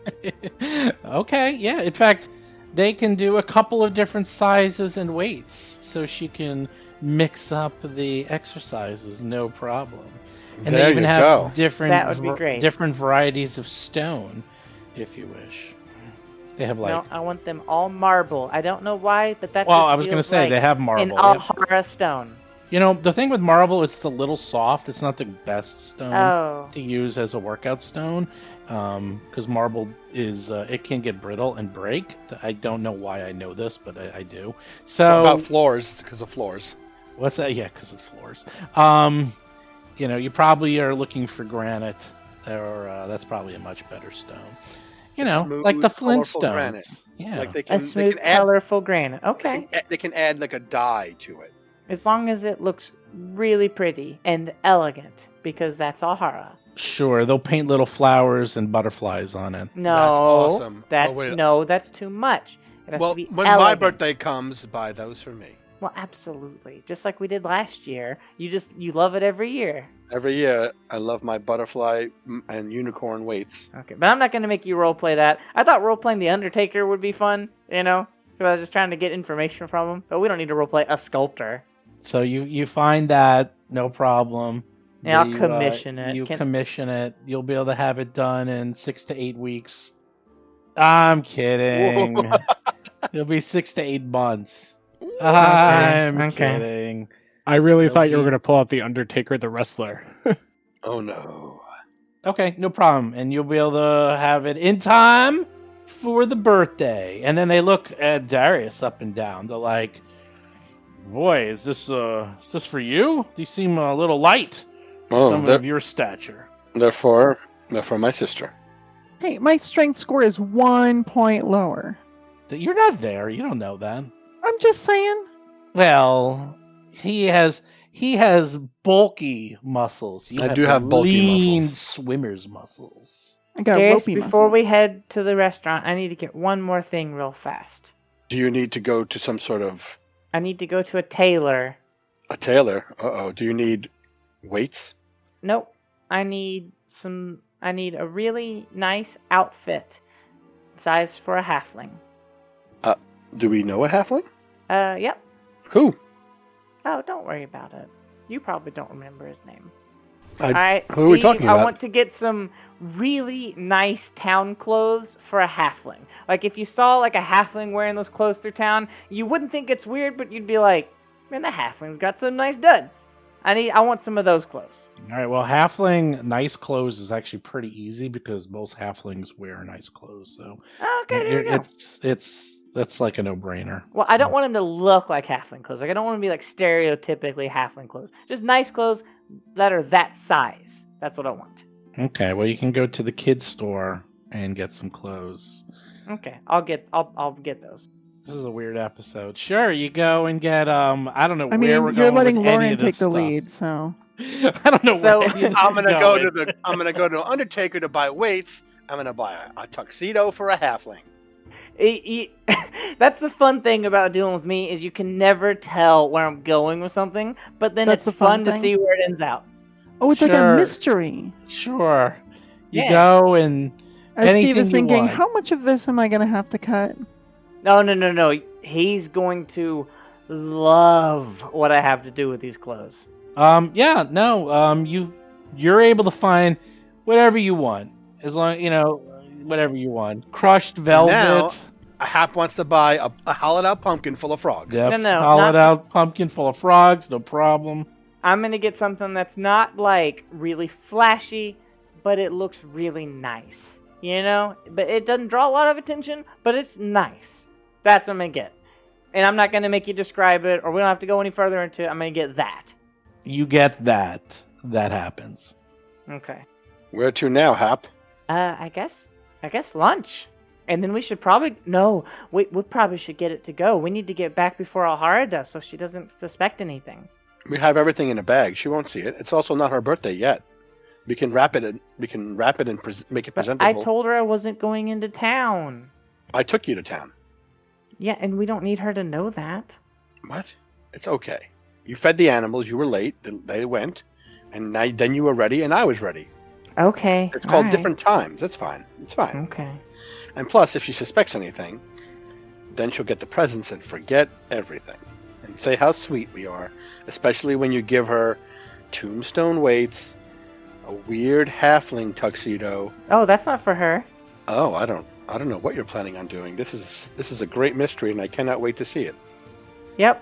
okay, yeah. In fact, they can do a couple of different sizes and weights, so she can mix up the exercises, no problem. And There they even you have go. different That would be great. different varieties of stone, if you wish. They have like. No, I want them all marble. I don't know why, but that well, just I was going to say like they have an marble. Alhara stone. You know, the thing with marble is it's a little soft. It's not the best stone Oh. to use as a workout stone, because marble is it can get brittle and break. I don't know why I know this, but I do. So About floors, it's because of floors. what's that? Yeah, because of floors. You know, you probably are looking for granite, or that's probably a much better stone. You know, Smooth, like the colorful Flintstones. granite. Yeah. Like they A can smooth, add colorful granite. Okay. they can add like a dye to it. As long as it looks really pretty and elegant, because that's Alhara. Sure, they'll paint little flowers and butterflies on it. No. That's awesome. That's, Oh, wait. no, that's too much. It has Well, to be when elegant. my birthday comes, buy those for me. Well, absolutely. Just like we did last year. You love it every year. Every year, I love my butterfly and unicorn weights. Okay, but I'm not going to make you roleplay that. I thought roleplaying The Undertaker would be fun, you know? Because I was just trying to get information from him. But we don't need to roleplay a sculptor. So you find that, no problem. Yeah, I'll You, commission it. You commission it. You'll be able to have it done in 6 to 8 weeks. I'm kidding. It'll be 6 to 8 months. I'm Okay. kidding. I really thought you were be- going to pull out the Undertaker, the wrestler. Oh no. Okay, no problem. And you'll be able to have it in time for the birthday. And then they look at Darius up and down. They're like, boy, is this for you? These seem a little light for Oh, someone of your stature. they're for my sister. Hey, my strength score is 1 point lower. That you're not there. You don't know that. I'm just saying. Well, he has bulky muscles. You I do have bulky lean muscles. swimmer's muscles. I got Darius, ropey before muscles. we head to the restaurant, I need to get one more thing real fast. Do you need to go to some sort of I need to go to a tailor. a tailor? Uh-oh. Do you need weights? Nope. I need a really nice outfit. Size for a halfling. Do we know a halfling? Yep. Who? Oh, don't worry about it. You probably don't remember his name. I- All right, who are we Steve, talking I about? want to get some really nice town clothes for a halfling. Like, if you saw, like, a halfling wearing those clothes through town, you wouldn't think it's weird, but you'd be like, man, the halfling's got some nice duds. I want some of those clothes. All right. Well, halfling nice clothes is actually pretty easy because most halflings wear nice clothes. So Okay, there we go. that's like a no-brainer. Well, I don't want them to look like halfling clothes. Like, I don't want them to be like stereotypically halfling clothes. Just nice clothes that are that size. That's what I want. Okay. Well, you can go to the kids store and get some clothes. Okay, I'll get those. This is a weird episode. Sure, you go and get I don't know I where we're mean, you're going letting with any Lauren of this take the stuff. lead, so. I don't know So, where any of this I'm is gonna go going. I'm gonna go to Undertaker to buy weights. I'm gonna buy a tuxedo for a halfling. That's the fun thing about dealing with me is you can never tell where I'm going with something, but then That's it's the fun fun to thing. see where it ends out. Oh, it's like a Sure. mystery. Sure. You Yeah. go and As Anything Steve is you thinking, want. how much of this am I going to have to cut? No. He's going to love what I have to do with these clothes. you're able to find whatever you want. As long whatever you want. Crushed velvet. Now, Hap wants to buy a hollowed out pumpkin full of frogs. Yep. No, Hollowed out pumpkin full of frogs, no problem. I'm gonna get something that's not like really flashy, but it looks really nice. You know? But it doesn't draw a lot of attention, but it's nice. That's what I'm gonna get. And I'm not gonna make you describe it, or we don't have to go any further into it. I'm gonna get that. You get that. That happens. Okay. Where to now, Hap? I guess lunch. And then we should probably we probably should get it to go. We need to get back before Alhara does, so she doesn't suspect anything. We have everything in a bag. She won't see it. It's also not her birthday yet. We can wrap it and make it But presentable. I told her I wasn't going into town. I took you to town. Yeah, and we don't need her to know that. What? It's okay. You fed the animals. You were late. They went, and then you were ready, and I was ready. Okay. It's called alright. different times. It's fine. It's fine. Okay. And plus, if she suspects anything, then she'll get the presents and forget everything. And say how sweet we are, especially when you give her tombstone weights, a weird halfling tuxedo. Oh, that's not for her. Oh, I don't know what you're planning on doing. This is a great mystery, and I cannot wait to see it. Yep.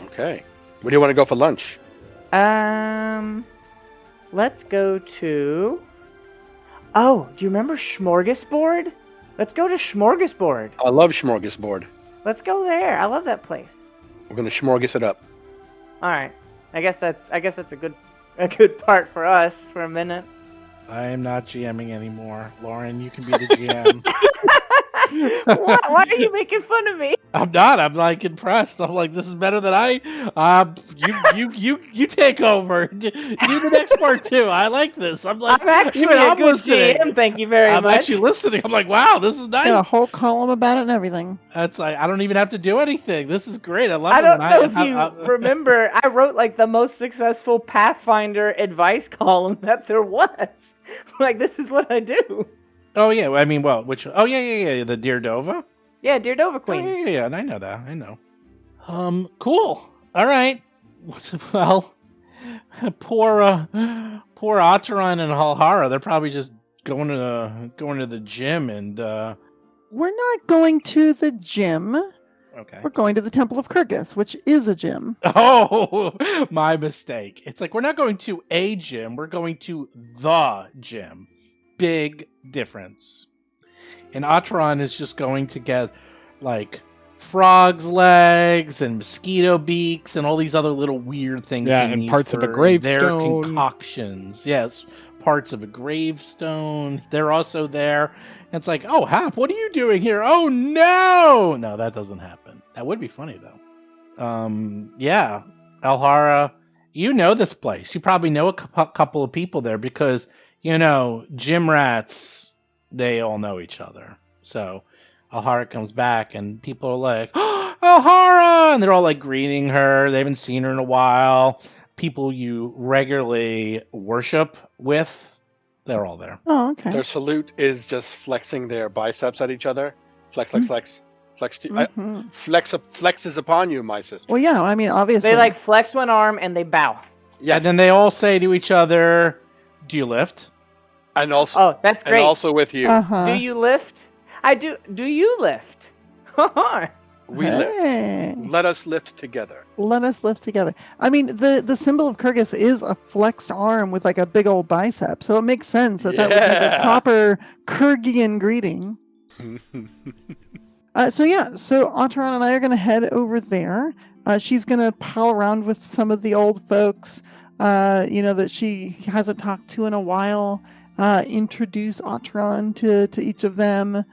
Okay. Where do you want to go for lunch? Let's go to... Oh, do you remember Smorgasbord? Let's go to Smorgasbord. I love smorgasbord. Let's go there. I love that place. We're gonna smorgas it up. All right. I guess that's a good part for us for a minute. I am not GMing anymore. Lauren, you can be the GM. Why are you making fun of me? I'm not. I'm like impressed. I'm like, this is better than I. You take over. Do the next part too. I like this. I'm like, I'm actually even a I'm good listening. GM. Thank you very I'm much. actually listening. I'm like, wow, this is Got a nice. whole column about it and everything. That's like, I don't even have to do anything. This is great. I love it. I don't when know if you remember, I wrote like the most successful Pathfinder advice column that there was. Like, this is what I do. Oh yeah. I mean, well, which? Oh yeah. The Dear Dova. Yeah, Dear Dova Oh, Queen. yeah. I know that. I know. Cool. All right. Well, poor Ataran and Halhara. They're probably just going to the gym and. We're not going to the gym. Okay. We're going to the Temple of Kyrgyz, which is a gym. Oh, my mistake. It's like we're not going to a gym. We're going to the gym. Big difference. And Atron is just going to get like frog's legs and mosquito beaks and all these other little weird things. Yeah, he and needs parts of a for gravestone. Their concoctions. Yes, parts of a gravestone. They're also there. And it's like, oh, Hap, what are you doing here? Oh, no! No, that doesn't happen. That would be funny, though. Yeah, Alhara, you know this place. You probably know a couple of people there because, you know, gym rats, they all know each other. So Alhara comes back and people are like, oh, Alhara! And they're all like greeting her. They haven't seen her in a while. People you regularly worship with, they're all there. Oh, okay. Their salute is just flexing their biceps at each other. Flex. Flex. Mhm. Flex is upon you, my sister. Well, yeah, I mean, obviously. They like flex one arm and they bow. Yes. And then they all say to each other, do you lift? And also, Oh, that's great. and also with you. Uh-huh. Do you lift? I do. Do you lift? We Hey. lift. Let us lift together. Let us lift together. I mean, the symbol of Kyrgyz is a flexed arm with like a big old bicep, so it makes sense that that would be the Yeah. proper Kyrgyzstan greeting. So Ataran and I are going to head over there. She's going to pal around with some of the old folks, that she hasn't talked to in a while. Introduce Ataran to each of them.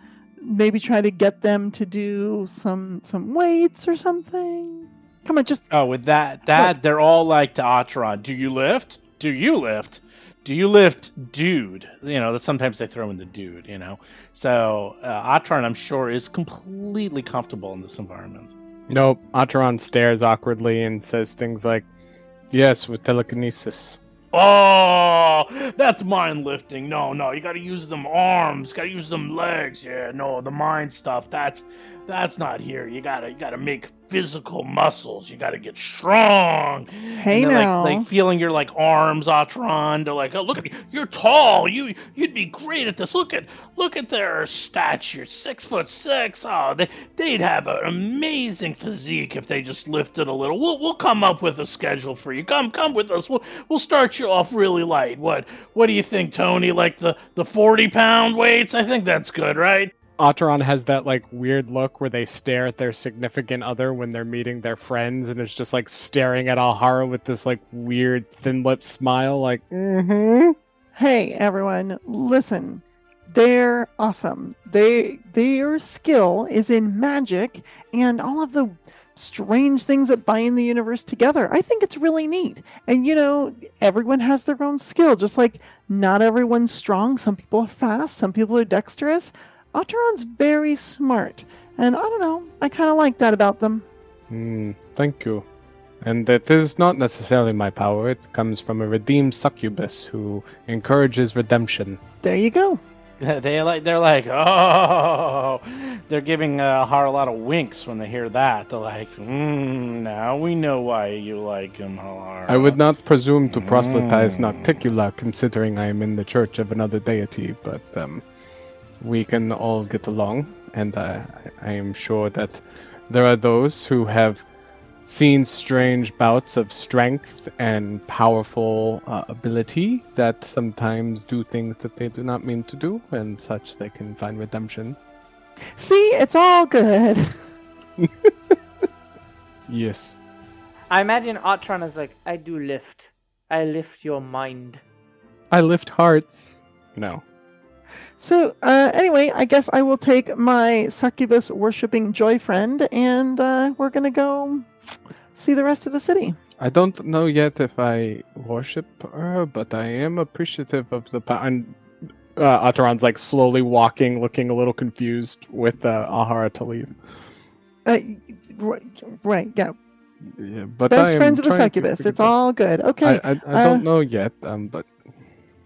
Maybe try to get them to do some weights or something. Come on, just Oh, with that, they're all like to Atron, do you lift? Do you lift? Do you lift, dude? You know, sometimes they throw in the dude, you know. So Atron, I'm sure, is completely comfortable in this environment. Nope. Ataran stares awkwardly and says things like, yes, with telekinesis. Oh, that's mind lifting. No, you got to use them arms, got to use them legs. Yeah, no, the mind stuff. That's That's not here. You gotta make physical muscles. You gotta get strong. Hey and they're now. like feeling your like arms, Atron. They're like, oh, look at you. You're tall. You'd be great at this. Look at their stature. 6'6". Oh, they'd have an amazing physique if they just lifted a little. We'll come up with a schedule for you. Come with us. We'll start you off really light. What do you think, Tony? Like the 40-pound weights? I think that's good, right? Otteron has that like weird look where they stare at their significant other when they're meeting their friends, and it's just like staring at Alhara with this like weird thin-lipped smile, like, mm-hmm. Hey everyone, listen. They're awesome. Their skill is in magic and all of the strange things that bind the universe together. I think it's really neat. And everyone has their own skill, just like not everyone's strong. Some people are fast, some people are dexterous. Otteron's very smart, and I don't know, I kind of like that about them. Thank you. And that is not necessarily my power. It comes from a redeemed succubus who encourages redemption. There you go. They're like, oh, they're giving Har a lot of winks when they hear that. They're like, now we know why you like him, Har. I would not presume to proselytize Nocticula, considering I am in the church of another deity, but we can all get along, and I am sure that there are those who have seen strange bouts of strength and powerful ability that sometimes do things that they do not mean to do, and such they can find redemption. See, it's all good. Yes. I imagine Otron is like, I do lift. I lift your mind. I lift hearts. No. So, anyway, I guess I will take my succubus worshipping joy friend, and we're gonna go see the rest of the city. I don't know yet if I worship her, but I am appreciative of the power. And Otteron's like slowly walking, looking a little confused with Ahara to leave. Right, yeah. Yeah, but Best I am friends of the trying to succubus. figure It's all good. Okay. I don't know yet, but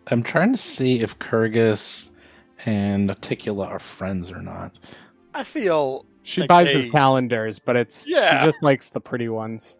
I'm trying to see if Kyrgyz and Nocticula are friends or not. I feel she like buys his calendars, but she Yeah. just likes the pretty ones.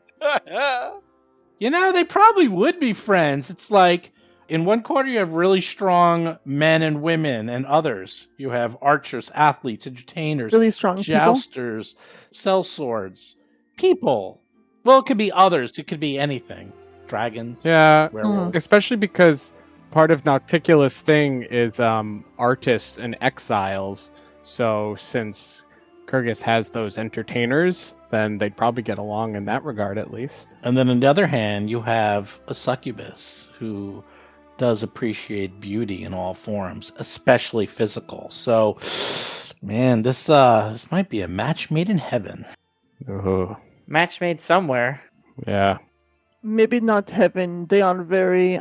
They probably would be friends. It's like in one quarter you have really strong men and women, and others you have archers, athletes, entertainers, Really strong people. jousters, sellswords, people. Well, it could be others. It could be anything. Dragons. Yeah, Werewolves. especially because part of Nocticula's thing is artists and exiles. So since Kyrgyz has those entertainers, then they'd probably get along in that regard at least. And then on the other hand, you have a succubus who does appreciate beauty in all forms, especially physical. So, man, this might be a match made in heaven. Oh, Match made somewhere. yeah. Maybe not heaven. They are very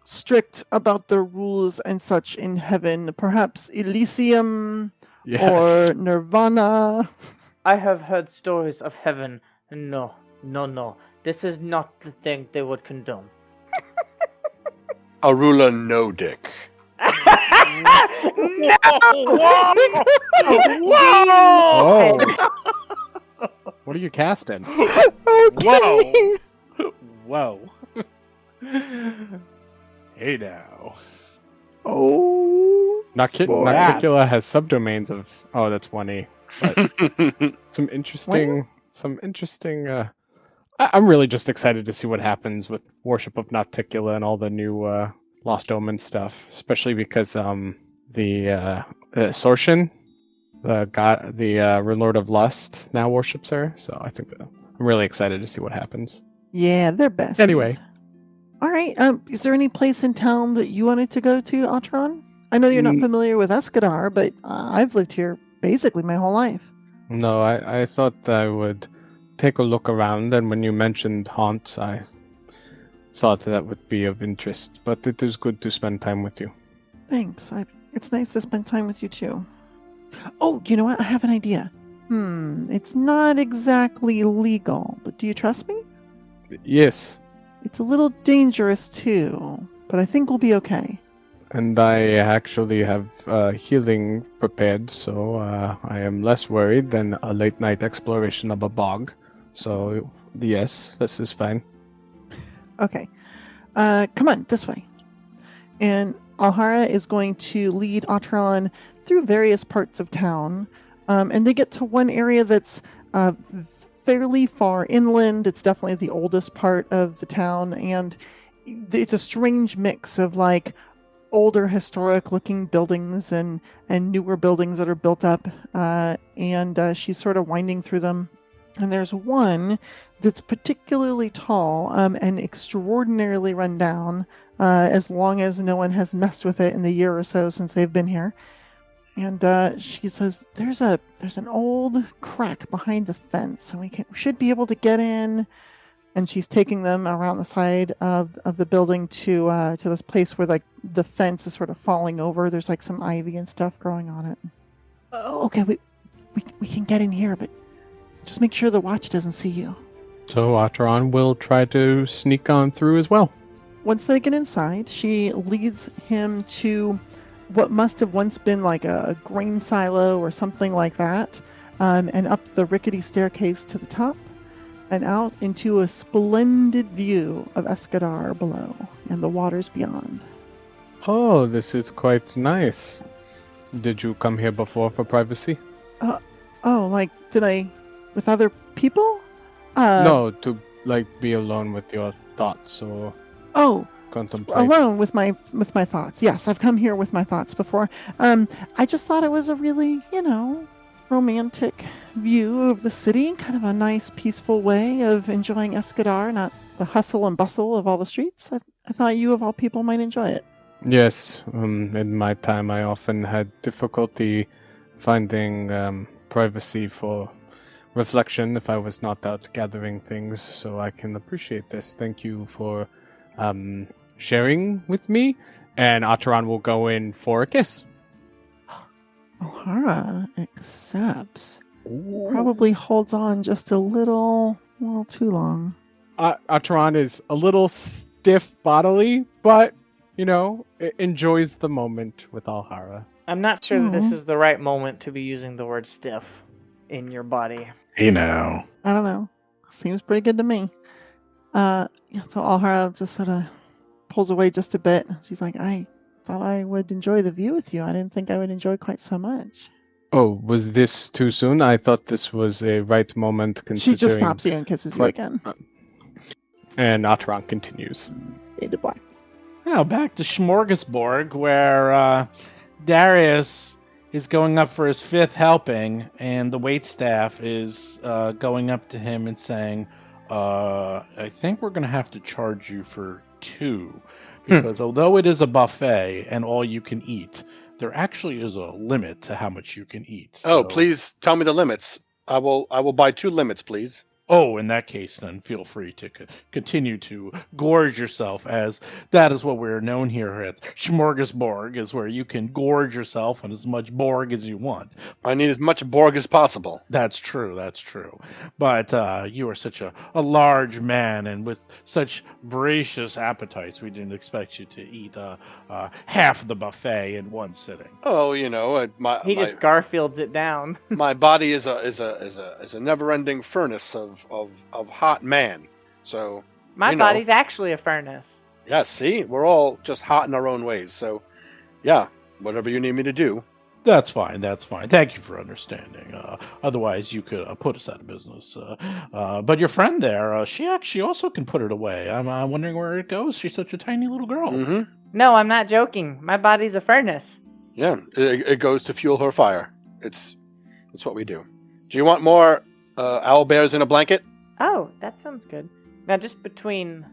strict about the rules and such in heaven. Perhaps Elysium Yes. or Nirvana. I have heard stories of heaven. No. This is not the thing they would condone. Arula no dick. No! Oh. What are you casting? Okay. Whoa. Hey now. Oh. Nocticula has subdomains of that's 1E. But some interesting I'm really just excited to see what happens with Worship of Nocticula and all the new Lost Omen stuff, especially because the Sorshin, the Lord of Lust, now worships her. So I think that I'm really excited to see what happens. Yeah, they're best. Anyway. All right. Is there any place in town that you wanted to go to, Otteron? I know you're not familiar with Escadar, but I've lived here basically my whole life. No, I thought I would take a look around, and when you mentioned haunts, I thought that would be of interest. But it is good to spend time with you. Thanks. It's nice to spend time with you too. Oh, you know what? I have an idea. It's not exactly legal, but do you trust me? Yes. It's a little dangerous too, but I think we'll be okay. And I actually have healing prepared, so I am less worried than a late night exploration of a bog. So, yes, this is fine. Okay. Come on, this way. And Alhara is going to lead Atron through various parts of town. And they get to one area that's fairly far inland. It's definitely the oldest part of the town. And it's a strange mix of like older historic looking buildings and newer buildings that are built up. And she's sort of winding through them. And there's one that's particularly tall and extraordinarily run down, as long as no one has messed with it in the year or so since they've been here. And she says, "There's an old crack behind the fence, and we should be able to get in." And she's taking them around the side of the building to this place where like the fence is sort of falling over. There's like some ivy and stuff growing on it. Oh, okay, we can get in here, but just make sure the watch doesn't see you. So Atron will try to sneak on through as well. Once they get inside, she leads him to what must have once been like a grain silo or something like that, and up the rickety staircase to the top, and out into a splendid view of Escadar below and the waters beyond. Oh, this is quite nice. Did you come here before for privacy? Oh, like, did I, with other people? No, to be alone with your thoughts or contemplate. Alone with my thoughts. Yes, I've come here with my thoughts before. I just thought it was a really, romantic view of the city, kind of a nice, peaceful way of enjoying Escadar, not the hustle and bustle of all the streets. I thought you, of all people, might enjoy it. Yes, in my time I often had difficulty finding privacy for reflection if I was not out gathering things, so I can appreciate this. Thank you for sharing with me, and Atron will go in for a kiss. Alhara accepts. Probably holds on just a little too long. Atron is a little stiff bodily, but, enjoys the moment with Alhara. I'm not sure that this is the right moment to be using the word stiff in your body. Hey now. I don't know. Seems pretty good to me. So Alhara just sort of pulls away just a bit. She's like, I thought I would enjoy the view with you. I didn't think I would enjoy quite so much. Oh, was this too soon? I thought this was a right moment considering... She just stops you and kisses you again. And Atron continues. Fade to black. Now back to Smorgasborg, where Darius is going up for his 5th helping, and the waitstaff is going up to him and saying, I think we're going to have to charge you for 2, because although it is a buffet and all you can eat, there actually is a limit to how much you can eat. Oh, please tell me the limits. I will buy 2 limits, please. Oh, in that case, then feel free to continue to gorge yourself, as that is what we're known here at Smorgasborg, is where you can gorge yourself on as much Borg as you want. I need as much Borg as possible. That's true. But you are such a large man, and with such voracious appetites, we didn't expect you to eat half the buffet in one sitting. Oh, He just Garfields it down. My body is a never-ending furnace of hot man. So my body's actually a furnace. Yeah, see, we're all just hot in our own ways. So, yeah, whatever you need me to do. That's fine. Thank you for understanding. Otherwise, you could put us out of business. But your friend there, she actually also can put it away. I'm wondering where it goes. She's such a tiny little girl. Mm-hmm. No, I'm not joking. My body's a furnace. Yeah, it goes to fuel her fire. It's what we do. Do you want more owl bears in a blanket? Oh, that sounds good. Now, just between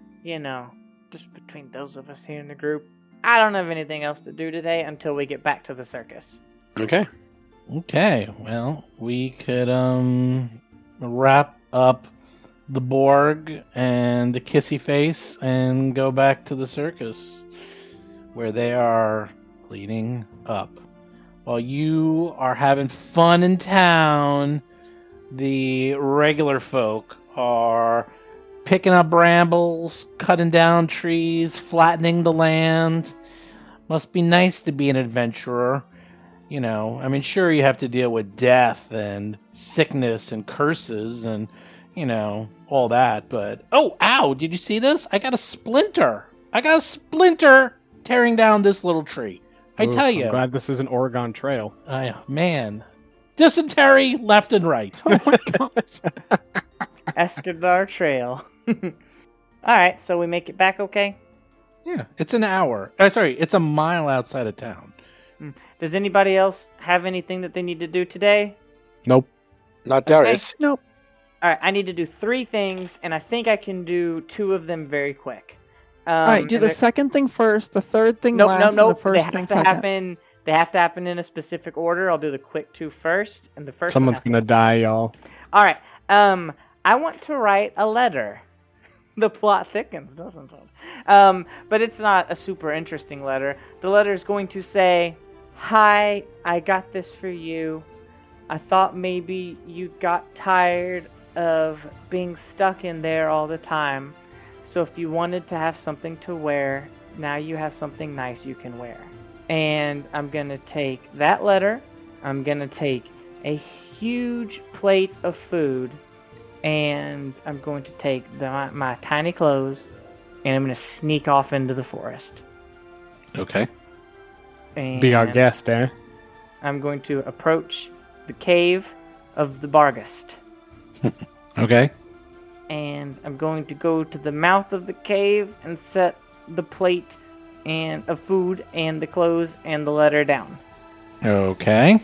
those of us here in the group, I don't have anything else to do today until we get back to the circus. Okay. Well, we could wrap up the Borg and the kissy face and go back to the circus, where they are cleaning up. While you are having fun in town, the regular folk are picking up brambles, cutting down trees, flattening the land. Must be nice to be an adventurer. You know, I mean, sure, you have to deal with death and sickness and curses and, you know, all that, but... Oh, ow! Did you see this? I got a splinter! Tearing down this little tree. I Oof, tell you. I'm glad this is an Oregon Trail. Man. Dysentery left and right. Oh my gosh. Escadar Trail. Alright, so we make it back okay? Yeah, it's an hour. It's a mile outside of town. Does anybody else have anything that they need to do today? Nope. Not Darius. Nope. Alright, I need to do 3 things, and I think I can do 2 of them very quick. All right, do the second thing first, the third thing last, and the first thing second. They have to happen in a specific order. I'll do the quick 2 first, and the first Someone's one gonna die, y'all. Alright, I want to write a letter. The plot thickens, doesn't it? But it's not a super interesting letter. The letter is going to say, "Hi, I got this for you. I thought maybe you got tired of being stuck in there all the time. So if you wanted to have something to wear, now you have something nice you can wear." And I'm going to take that letter. I'm going to take a huge plate of food. And I'm going to take my tiny clothes. And I'm going to sneak off into the forest. Okay. And Be our guest, eh? I'm going to approach the cave of the Bargast. Okay. And I'm going to go to the mouth of the cave and set the plate of food and the clothes and the letter down. Okay.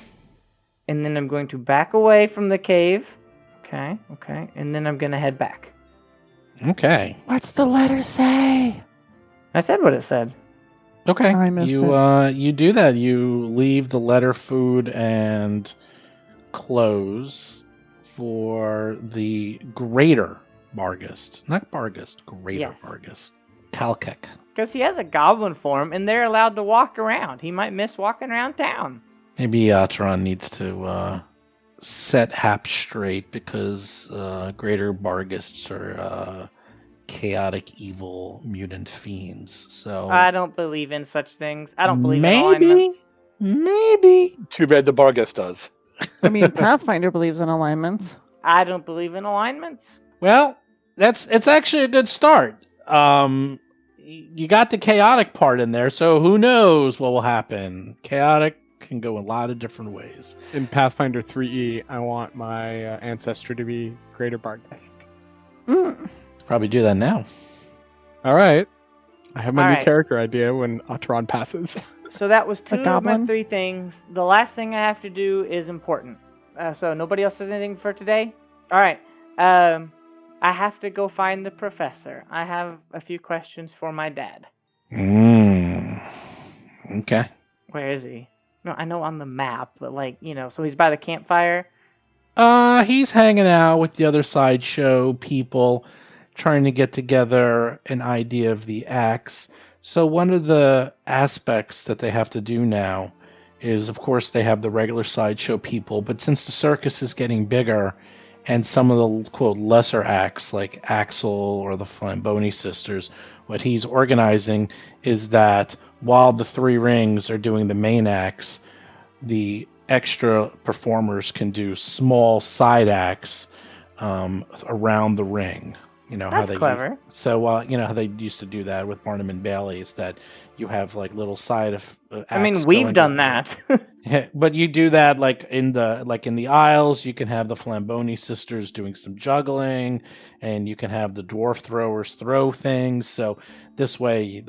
And then I'm going to back away from the cave. Okay. And then I'm going to head back. Okay. What's the letter say? I said what it said. Okay. I missed You do that. You leave the letter, food, and clothes for the greater Bargast. Not Bargast, greater Yes. Bargast. Kalkek. Because he has a goblin form and they're allowed to walk around. He might miss walking around town. Maybe Atron needs to set Hap straight because greater Bargasts are chaotic, evil, mutant fiends. So I don't believe in such things. I don't believe in Maybe. alignments. maybe. Too bad the Bargus does. I mean, Pathfinder believes in alignments. I don't believe in alignments. Well, it's actually a good start. You got the chaotic part in there, so who knows what will happen. Chaotic can go a lot of different ways. In Pathfinder 3E, I want my ancestry to be Greater Bargast. Mm. Probably do that now. All right. I have my All new right. character idea when Atron passes. So that was 2 of my goblin? 3 things. The last thing I have to do is important. So nobody else has anything for today? All right. I have to go find the professor. I have a few questions for my dad. Okay. Where is he? No, I know on the map, but so he's by the campfire. He's hanging out with the other sideshow people, trying to get together an idea of the axe. So one of the aspects that they have to do now is, of course, they have the regular sideshow people, but since the circus is getting bigger, and some of the, quote, lesser acts, like Axel or the Flamboni sisters, what he's organizing is that while the 3 rings are doing the main acts, the extra performers can do small side acts around the ring. You know, That's clever. So, you know how they used to do that with Barnum and Bailey, is that you have like little side of. I mean, we've done that. Yeah, but you do that in the aisles. You can have the Flamboni sisters doing some juggling, and you can have the dwarf throwers throw things. So this way,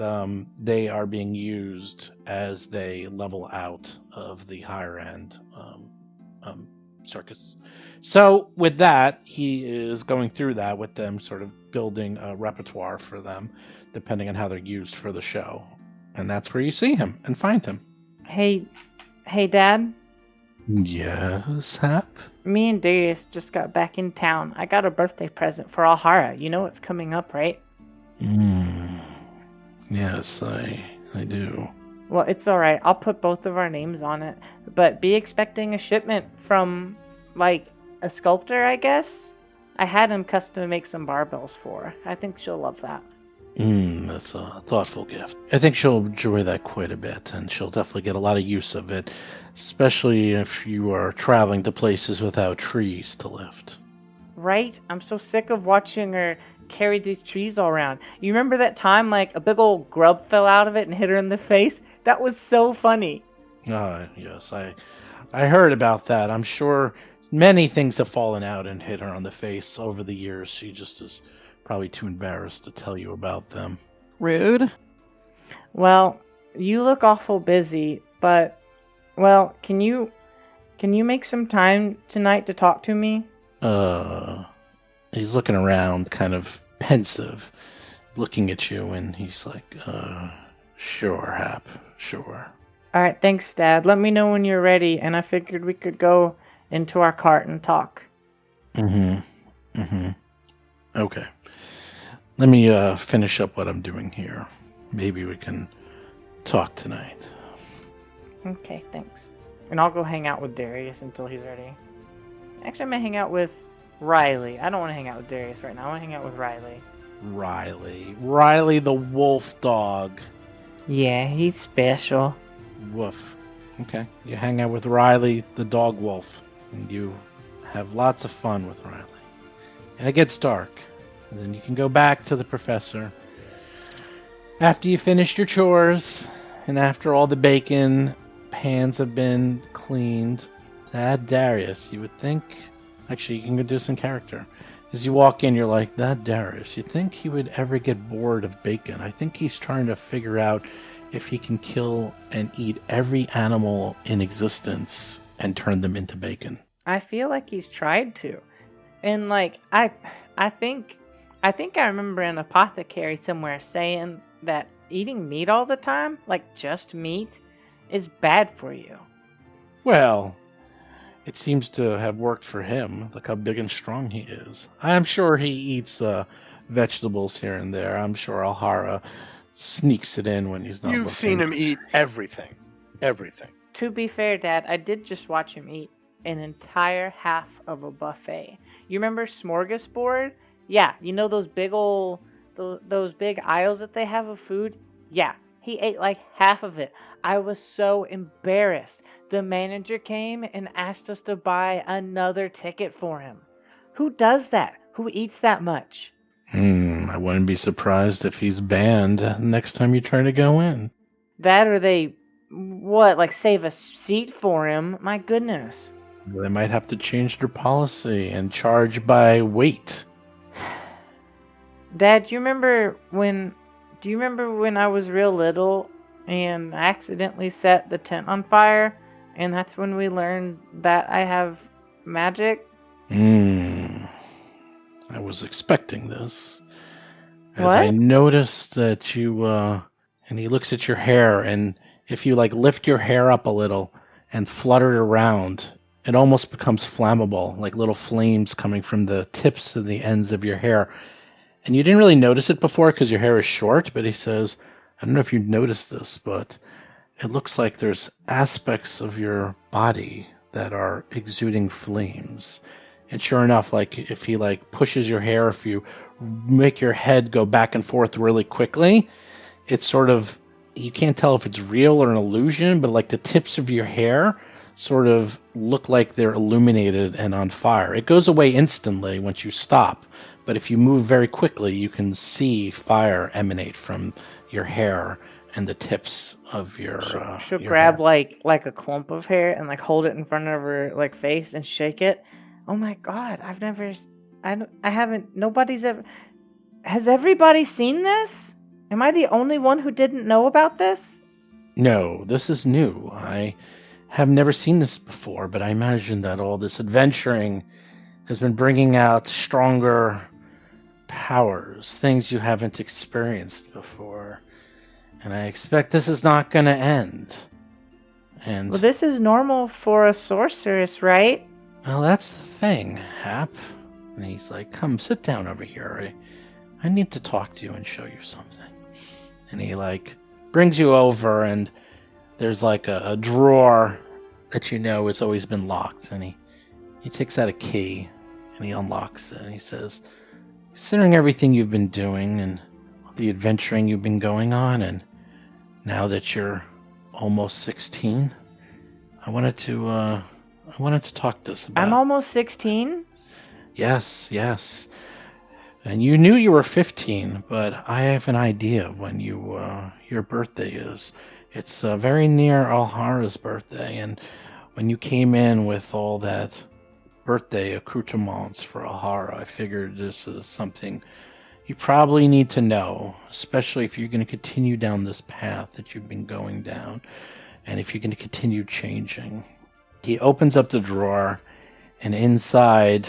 they are being used as they level out of the higher end circus. So with that, he is going through that with them, sort of building a repertoire for them, depending on how they're used for the show. And that's where you see him and find him. Hey, Dad. Yes, Hap? Me and Darius just got back in town. I got a birthday present for Alhara. You know what's coming up, right? Yes, I do. Well, it's alright. I'll put both of our names on it. But be expecting a shipment from, a sculptor, I guess? I had him custom make some barbells for her. I think she'll love that. It's a thoughtful gift. I think she'll enjoy that quite a bit, and she'll definitely get a lot of use of it, especially if you are traveling to places without trees to lift. Right? I'm so sick of watching her carry these trees all around. You remember that time, like, a big old grub fell out of it and hit her in the face? That was so funny. Yes, I heard about that. I'm sure many things have fallen out and hit her on the face over the years. She just is probably too embarrassed to tell you about them. Rude. Well, you look awful busy, but, well, can you make some time tonight to talk to me? He's looking around, kind of pensive, looking at you, and he's like, sure, Hap, sure. Alright, thanks, Dad. Let me know when you're ready, and I figured we could go into our cart and talk. Okay. Let me finish up what I'm doing here. Maybe we can talk tonight. Okay, thanks. And I'll go hang out with Darius until he's ready. Actually, I'm gonna hang out with Riley. I don't want to hang out with Darius right now. I want to hang out with Riley. Riley the wolf dog. Yeah, he's special. Woof. Okay. You hang out with Riley the dog wolf, and you have lots of fun with Riley. And it gets dark, and then you can go back to the professor. After you finished your chores, and after all the bacon pans have been cleaned, that Darius, you would think... Actually, you can go do some character. As you walk in, you're like, that Darius, you think he would ever get bored of bacon? I think he's trying to figure out if he can kill and eat every animal in existence and turn them into bacon. I feel like he's tried to. And, like, I think I remember an apothecary somewhere saying that eating meat all the time, like just meat, is bad for you. Well, it seems to have worked for him. Look how big and strong he is. I'm sure he eats vegetables here and there. I'm sure Alhara sneaks it in when he's not You've looking. seen him eat everything. Everything. To be fair, Dad, I did just watch him eat an entire half of a buffet. You remember Smorgasbord? Yeah, you know those big those big aisles that they have of food? Yeah, he ate like half of it. I was so embarrassed. The manager came and asked us to buy another ticket for him. Who does that? Who eats that much? I wouldn't be surprised if he's banned next time you try to go in. That or they, like save a seat for him? My goodness. They might have to change their policy and charge by weight. Dad, do you remember when I was real little and I accidentally set the tent on fire? And that's when we learned that I have magic? I was expecting this. As What? I noticed that you, and he looks at your hair, and if you, lift your hair up a little and flutter it around, it almost becomes flammable, like little flames coming from the tips and the ends of your hair. And you didn't really notice it before because your hair is short, but he says, I don't know if you noticed this, but it looks like there's aspects of your body that are exuding flames. And sure enough, if he pushes your hair, if you make your head go back and forth really quickly, it's sort of, you can't tell if it's real or an illusion, but the tips of your hair sort of look like they're illuminated and on fire. It goes away instantly once you stop, but if you move very quickly, you can see fire emanate from your hair and the tips of your She'll your grab hair. like a clump of hair and hold it in front of her face and shake it. Oh my god, has everybody seen this? Am I the only one who didn't know about this? No, this is new. I have never seen this before, but I imagine that all this adventuring has been bringing out stronger powers, things you haven't experienced before. And I expect this is not going to end. And Well, this is normal for a sorceress, right? well, that's the thing, Hap. And he's like, come, sit down over here. I need to talk to you and show you something. And he brings you over, and there's a drawer that has always been locked. And he takes out a key and he unlocks it. And he says, considering everything you've been doing and all the adventuring you've been going on, and now that you're almost 16, I wanted to talk this about. I'm almost 16? Yes. And you knew you were 15, but I have an idea of when your birthday is. It's very near Alhara's birthday, and when you came in with all that birthday accoutrements for Alhara, I figured this is something you probably need to know, especially if you're going to continue down this path that you've been going down, and if you're going to continue changing. He opens up the drawer, and inside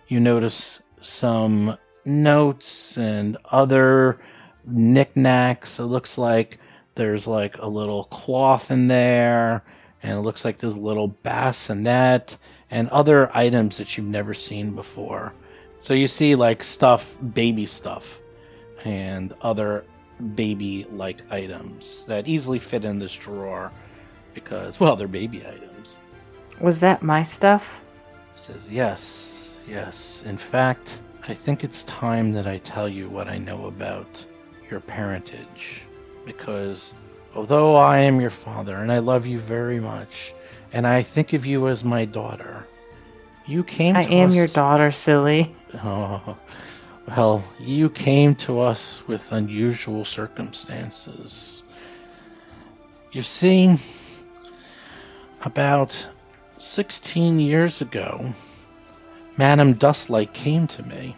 you notice some notes and other knickknacks. It looks like there's like a little cloth in there, and it looks like there's a little bassinet and other items that you've never seen before. So you see like stuff, baby stuff, and other baby-like items that easily fit in this drawer because, well, they're baby items. Was that my stuff? He says, yes. In fact, I think it's time that I tell you what I know about your parentage. Because although I am your father and I love you very much, and I think of you as my daughter, you came to us... I am your daughter, silly. Oh, well, you came to us with unusual circumstances. You see, about 16 years ago, Madame Dustlight came to me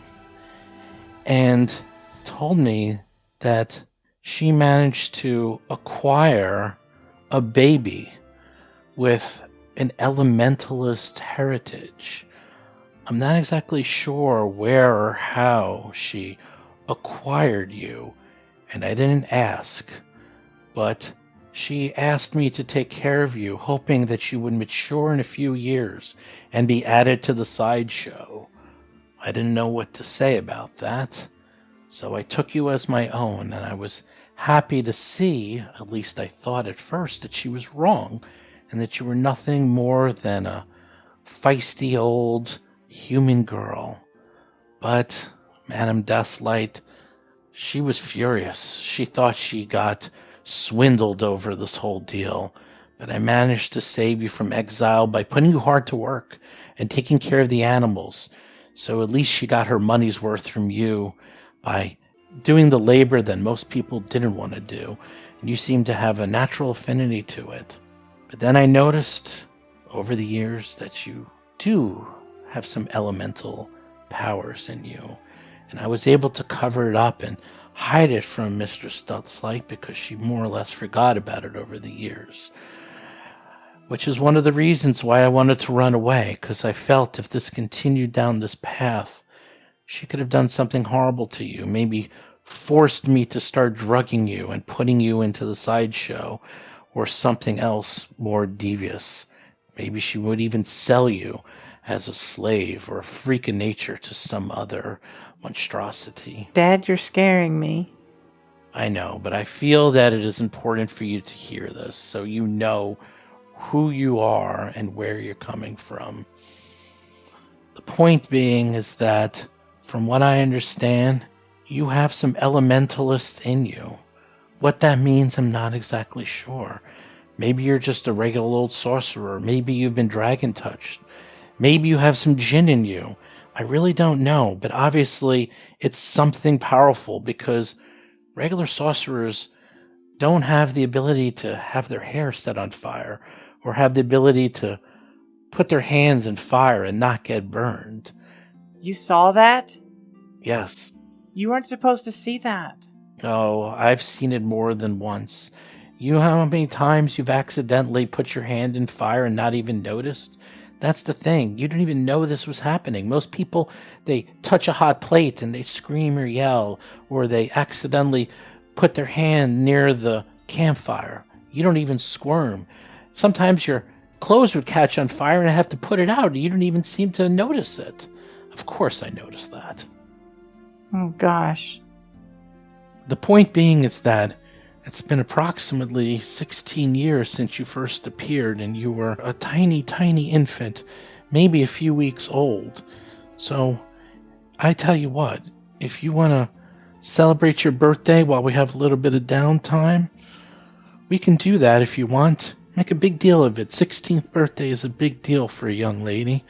and told me that she managed to acquire a baby with an elementalist heritage. I'm not exactly sure where or how she acquired you, and I didn't ask, but she asked me to take care of you, hoping that you would mature in a few years and be added to the sideshow. I didn't know what to say about that, so I took you as my own, and I was happy to see, at least I thought at first, that she was wrong, and that you were nothing more than a feisty old human girl. But Madame Dustlight, she was furious. She thought she got swindled over this whole deal, but I managed to save you from exile by putting you hard to work and taking care of the animals. So at least she got her money's worth from you by doing the labor that most people didn't want to do, and you seem to have a natural affinity to it. But then I noticed over the years that you do have some elemental powers in you, and I was able to cover it up and hide it from Mistress Dustlight because she more or less forgot about it over the years. Which is one of the reasons why I wanted to run away, because I felt if this continued down this path, she could have done something horrible to you, maybe forced me to start drugging you and putting you into the sideshow, or something else more devious. Maybe she would even sell you as a slave or a freak of nature to some other monstrosity. Dad, you're scaring me. I know, but I feel that it is important for you to hear this, so you know who you are and where you're coming from. The point being is that, from what I understand, you have some elementalist in you. What that means, I'm not exactly sure. Maybe you're just a regular old sorcerer. Maybe you've been dragon touched. Maybe you have some djinn in you. I really don't know, but obviously it's something powerful, because regular sorcerers don't have the ability to have their hair set on fire or have the ability to put their hands in fire and not get burned. You saw that? Yes. You weren't supposed to see that. Oh, I've seen it more than once. You know how many times you've accidentally put your hand in fire and not even noticed? That's the thing. You didn't even know this was happening. Most people, they touch a hot plate and they scream or yell, or they accidentally put their hand near the campfire. You don't even squirm. Sometimes your clothes would catch on fire and I have to put it out. You didn't even seem to notice it. Of course I noticed that. Oh, gosh. The point being is that it's been approximately 16 years since you first appeared, and you were a tiny, tiny infant, maybe a few weeks old. So, I tell you what, if you want to celebrate your birthday while we have a little bit of downtime, we can do that if you want. Make a big deal of it. 16th birthday is a big deal for a young lady.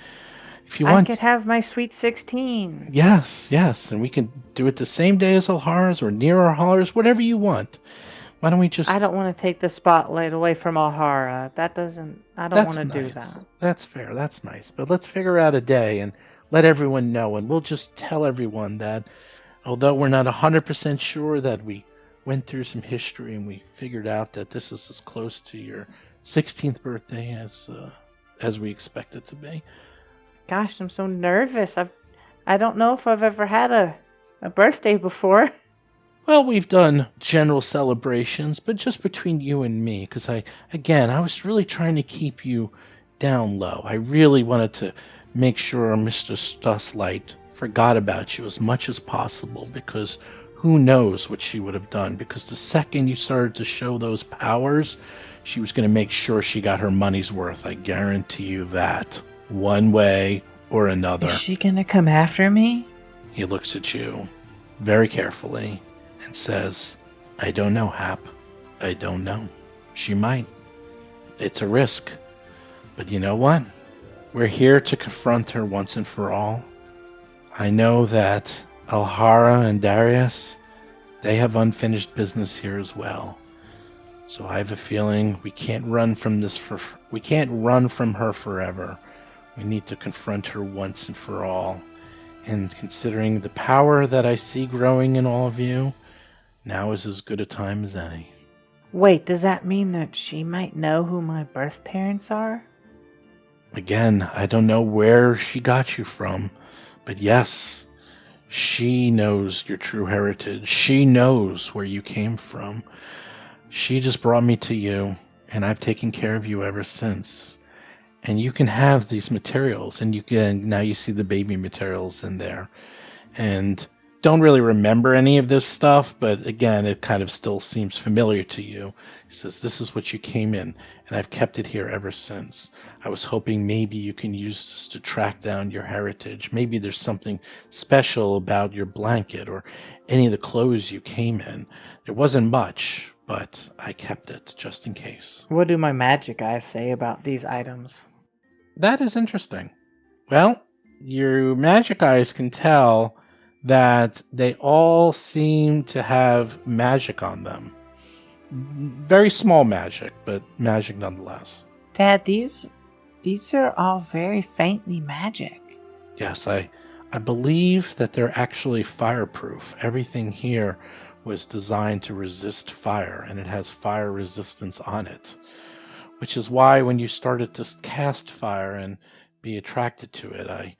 If you I want, could have my sweet 16. yes, and we can do it the same day as Alhara's or near Alhara's, whatever you want. Why don't we just... I don't want to take the spotlight away from Alhara. I don't want to do that. That's fair. That's nice. But let's figure out a day and let everyone know. And we'll just tell everyone that although we're not 100% sure, that we went through some history and we figured out that this is as close to your 16th birthday as we expect it to be. Gosh, I'm so nervous. I don't know if I've ever had a birthday before. Well, we've done general celebrations, but just between you and me, because I was really trying to keep you down low. I really wanted to make sure Mr. Stusslight forgot about you as much as possible, because who knows what she would have done, because the second you started to show those powers, she was going to make sure she got her money's worth. I guarantee you that. One way or another. Is she gonna come after me? He looks at you very carefully and says, I don't know, Hap. I don't know. She might. It's a risk. But you know what? We're here to confront her once and for all. I know that Alhara and Darius, they have unfinished business here as well. So I have a feeling we can't run from her forever. We need to confront her once and for all. And considering the power that I see growing in all of you, now is as good a time as any. Wait, does that mean that she might know who my birth parents are? Again, I don't know where she got you from, but yes, she knows your true heritage. She knows where you came from. She just brought me to you, and I've taken care of you ever since. And you can have these materials, and now you see the baby materials in there. And don't really remember any of this stuff, but again, it kind of still seems familiar to you. He says, this is what you came in, and I've kept it here ever since. I was hoping maybe you can use this to track down your heritage. Maybe there's something special about your blanket or any of the clothes you came in. There wasn't much, but I kept it just in case. What do my magic eyes say about these items? That is interesting. Well, your magic eyes can tell that they all seem to have magic on them. Very small magic, but magic nonetheless. Dad, these are all very faintly magic. Yes, I believe that they're actually fireproof. Everything here was designed to resist fire, and it has fire resistance on it. Which is why when you started to cast fire and be attracted to it, I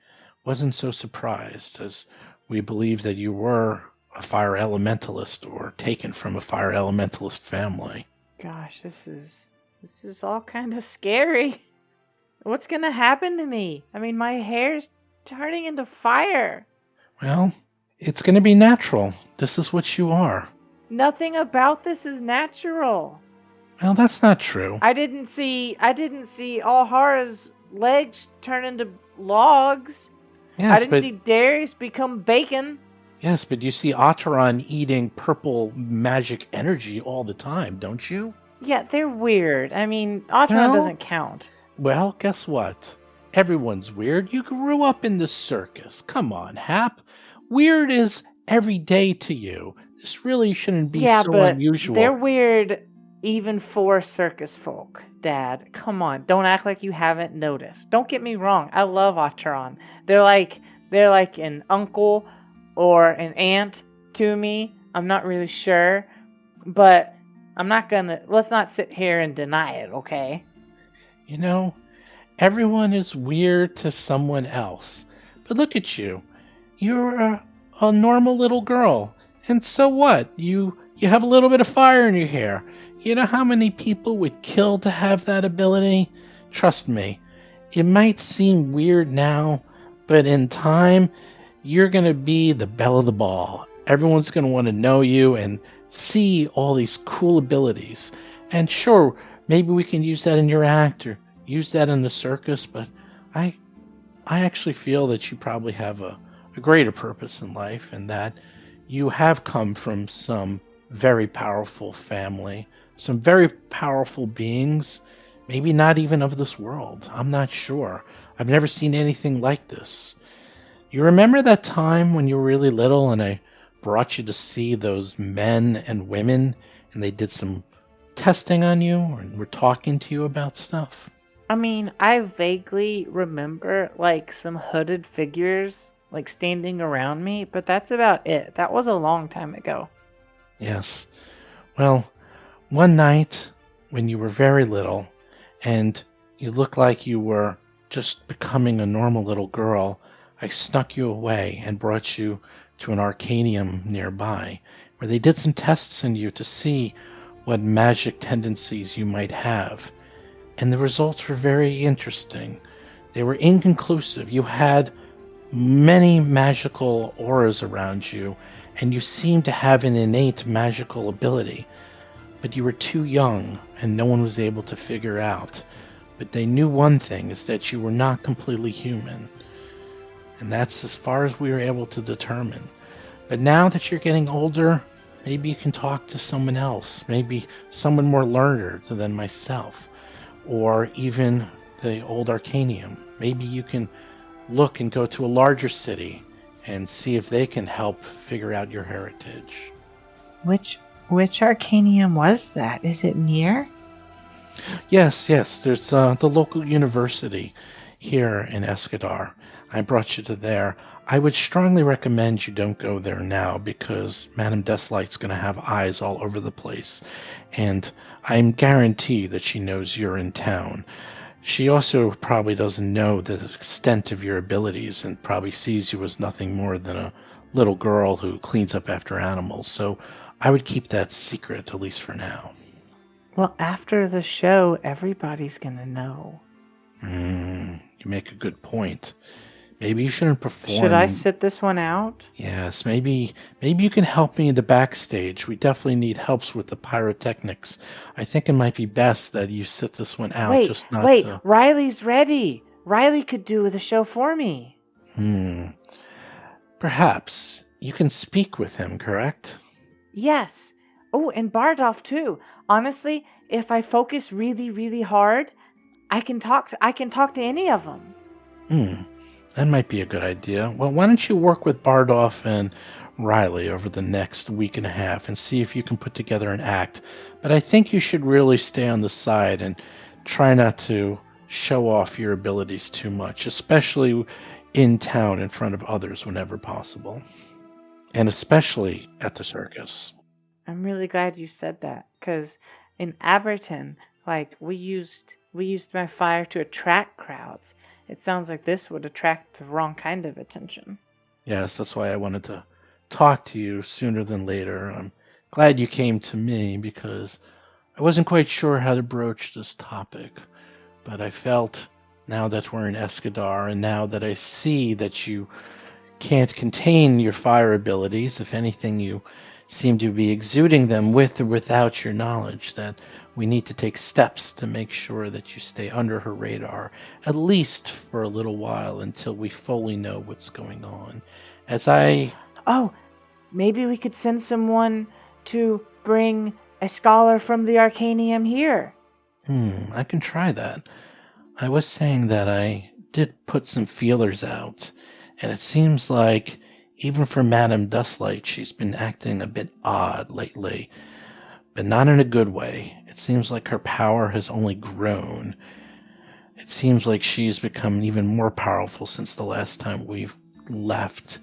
wasn't so surprised, as we believe that you were a fire elementalist or taken from a fire elementalist family. Gosh, this is all kind of scary. What's gonna happen to me? I mean, my hair's turning into fire. Well, it's going to be natural. This is what you are. Nothing about this is natural. Well, that's not true. I didn't see Alhara's legs turn into logs. Yes, I didn't see Darius become bacon. Yes, but you see Otteron eating purple magic energy all the time, don't you? Yeah, they're weird. I mean, Otteron doesn't count. Well, guess what? Everyone's weird. You grew up in the circus. Come on, Hap. Weird is every day to you. This really shouldn't be so unusual. They're weird even for circus folk, Dad. Come on, don't act like you haven't noticed. Don't get me wrong. I love Otteron. They're like an uncle or an aunt to me. I'm not really sure, but let's not sit here and deny it, okay? You know, everyone is weird to someone else. But look at you. You're a normal little girl. And so what? You have a little bit of fire in your hair. You know how many people would kill to have that ability? Trust me, it might seem weird now, but in time, you're going to be the belle of the ball. Everyone's going to want to know you and see all these cool abilities. And sure, maybe we can use that in your act or use that in the circus, but I actually feel that you probably have a greater purpose in life, and that you have come from some very powerful family, some very powerful beings, maybe not even of this world. I'm not sure. I've never seen anything like this. You remember that time when you were really little and I brought you to see those men and women and they did some testing on you and were talking to you about stuff? I mean, I vaguely remember like some hooded figures like standing around me, but that's about it. That was a long time ago. Yes. Well, one night when you were very little and you looked like you were just becoming a normal little girl, I snuck you away and brought you to an arcanium nearby where they did some tests on you to see what magic tendencies you might have. And the results were very interesting. They were inconclusive. You had many magical auras around you, and you seemed to have an innate magical ability. But you were too young, and no one was able to figure out. But they knew one thing, is that you were not completely human. And that's as far as we were able to determine. But now that you're getting older, maybe you can talk to someone else. Maybe someone more learned than myself. Or even the old Arcanium. Maybe you can look and go to a larger city and see if they can help figure out your heritage. Which Arcanium was that? Is it near? Yes, there's the local university here in Escadar. I brought you to there. I would strongly recommend you don't go there now because Madame Deathlight's going to have eyes all over the place, and I'm guaranteed that she knows you're in town. She also probably doesn't know the extent of your abilities and probably sees you as nothing more than a little girl who cleans up after animals, so I would keep that secret, at least for now. Well, after the show, everybody's gonna know. You make a good point. Maybe you shouldn't perform. Should I sit this one out? Yes, maybe you can help me in the backstage. We definitely need helps with the pyrotechnics. I think it might be best that you sit this one out. Wait, Riley's ready. Riley could do the show for me. Perhaps. You can speak with him, correct? Yes. Oh, and Bardolph too. Honestly, if I focus really, really hard, I can talk to any of them. That might be a good idea. Well, why don't you work with Bardolph and Riley over the next week and a half and see if you can put together an act. But I think you should really stay on the side and try not to show off your abilities too much, especially in town in front of others whenever possible. And especially at the circus. I'm really glad you said that, because in Aberton, like, we used my fire to attract crowds. It sounds like this would attract the wrong kind of attention. Yes, that's why I wanted to talk to you sooner than later. I'm glad you came to me because I wasn't quite sure how to broach this topic. But I felt, now that we're in Escadar and now that I see that you can't contain your fire abilities, if anything you seem to be exuding them with or without your knowledge, that we need to take steps to make sure that you stay under her radar, at least for a little while until we fully know what's going on. Oh, maybe we could send someone to bring a scholar from the Arcanium here. I can try that. I was saying that I did put some feelers out, and it seems like even for Madame Dustlight, she's been acting a bit odd lately, but not in a good way. It seems like her power has only grown. It seems like she's become even more powerful since the last time we've left,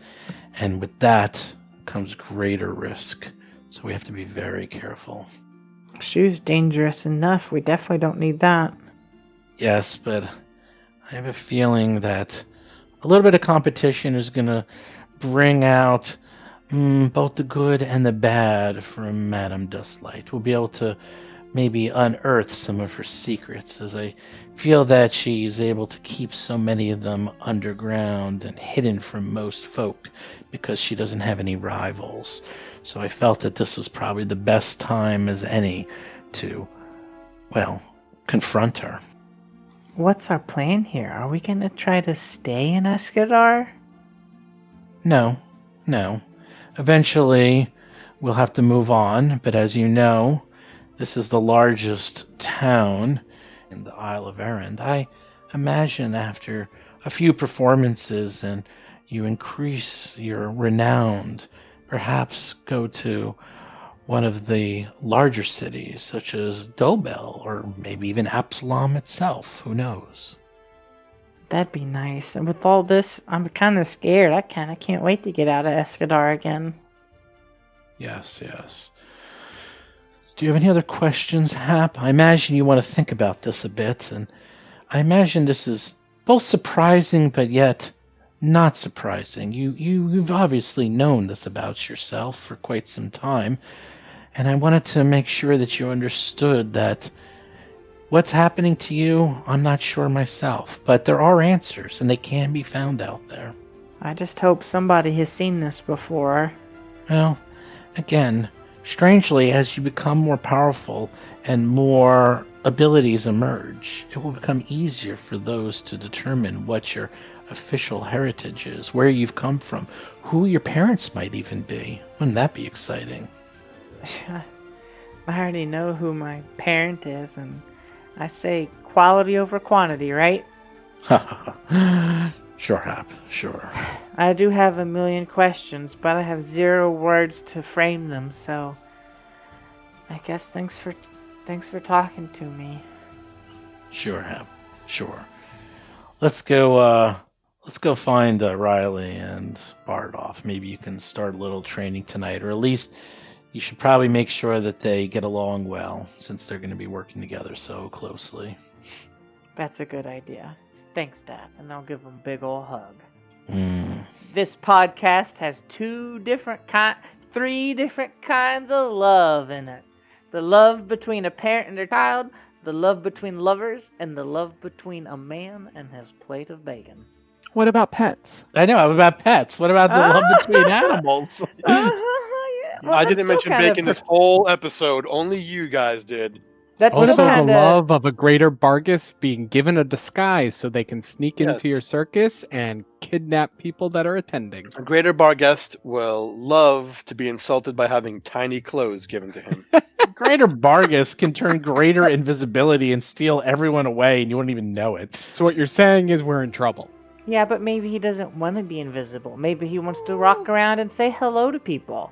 and with that comes greater risk, so we have to be very careful. She's dangerous enough. We definitely don't need that. Yes, but I have a feeling that a little bit of competition is going to bring out both the good and the bad from Madame Dustlight. We'll be able to maybe unearth some of her secrets, as I feel that she's able to keep so many of them underground and hidden from most folk because she doesn't have any rivals. So I felt that this was probably the best time as any to, well, confront her. What's our plan here? Are we going to try to stay in Escadar? No. eventually we'll have to move on, but as you know, this is the largest town in the Isle of Arran. I imagine after a few performances and you increase your renown, perhaps go to one of the larger cities, such as Dobel, or maybe even Absalom itself. Who knows? That'd be nice. And with all this, I'm kind of scared. I kind of can't wait to get out of Escadar again. Yes. Do you have any other questions, Hap? I imagine you want to think about this a bit, and I imagine this is both surprising, but yet not surprising. You've obviously known this about yourself for quite some time, and I wanted to make sure that you understood that what's happening to you, I'm not sure myself, but there are answers, and they can be found out there. I just hope somebody has seen this before. Well, again, strangely, as you become more powerful and more abilities emerge, it will become easier for those to determine what your official heritage is, where you've come from, who your parents might even be. Wouldn't that be exciting? I already know who my parent is, and I say quality over quantity, right? Sure, Hap, sure. I do have a million questions, but I have 0 words to frame them, so I guess thanks for talking to me. Sure, Hap, sure. Let's go find Riley and Bardoff. Maybe you can start a little training tonight, or at least you should probably make sure that they get along well, since they're going to be working together so closely. That's a good idea. Thanks, Dad, and I'll give him a big ol' hug. Mm. This podcast has 3 different kinds of love in it. The love between a parent and their child, the love between lovers, and the love between a man and his plate of bacon. What about pets? I know, what about pets? What about the love between animals? Yeah. Well, I that's didn't still mention kind of bacon this whole episode. Only you guys did. That's Also, still the kinda... love of a greater Bargus being given a disguise so they can sneak Yes. into your circus and kidnap people that are attending. A greater bar guest will love to be insulted by having tiny clothes given to him. Greater Bargus can turn greater invisibility and steal everyone away, and you wouldn't even know it. So what you're saying is we're in trouble. Yeah, but maybe he doesn't want to be invisible. Maybe he wants to rock around and say hello to people.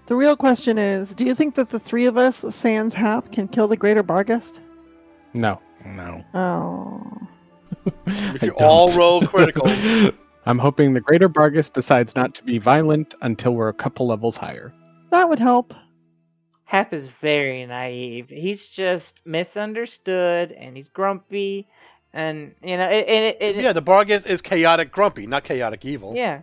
The real question is, do you think that the 3 of us, sans Hap, can kill the Greater Barghest? No. No. Oh. If you all roll critical, I'm hoping the greater Bargus decides not to be violent until we're a couple levels higher. That would help. Hap is very naive. He's just misunderstood, and he's grumpy, and you know, yeah, the bar guest is chaotic grumpy, not chaotic evil. yeah.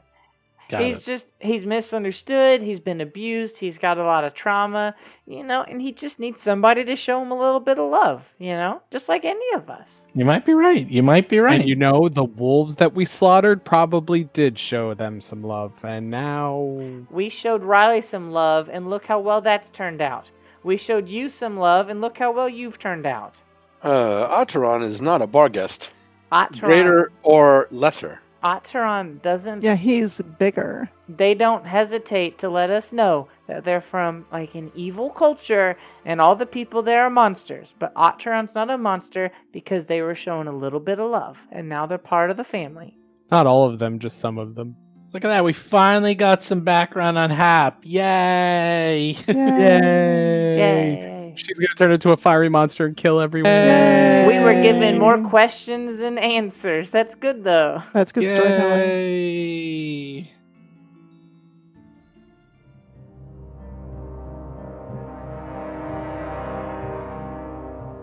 Got it. He's misunderstood, he's been abused, he's got a lot of trauma, you know, and he just needs somebody to show him a little bit of love, you know, just like any of us. You might be right. You might be right. And you know, the wolves that we slaughtered probably did show them some love, and now... We showed Riley some love, and look how well that's turned out. We showed you some love, and look how well you've turned out. Ataran is not a bar guest. Otteron, Greater or lesser. Otteron doesn't... Yeah, he's bigger. They don't hesitate to let us know that they're from, like, an evil culture, and all the people there are monsters. But Otteron's not a monster because they were shown a little bit of love, and now they're part of the family. Not all of them, just some of them. Look at that. We finally got some background on Hap. Yay! Yay! Yay! She's gonna turn into a fiery monster and kill everyone. Yay! We were given more questions and answers. That's good, though. That's good storytelling. Yay!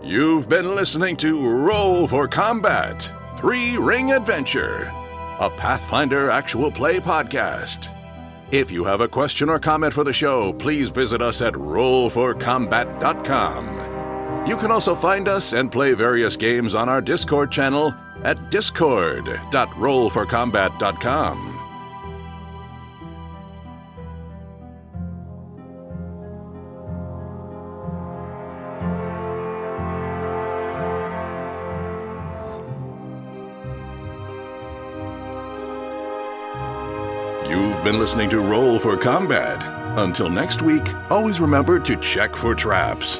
You've been listening to Roll for Combat 3-Ring Adventure, a Pathfinder actual play podcast. If you have a question or comment for the show, please visit us at rollforcombat.com. You can also find us and play various games on our Discord channel at discord.rollforcombat.com. You've been listening to Roll for Combat. Until next week, always remember to check for traps.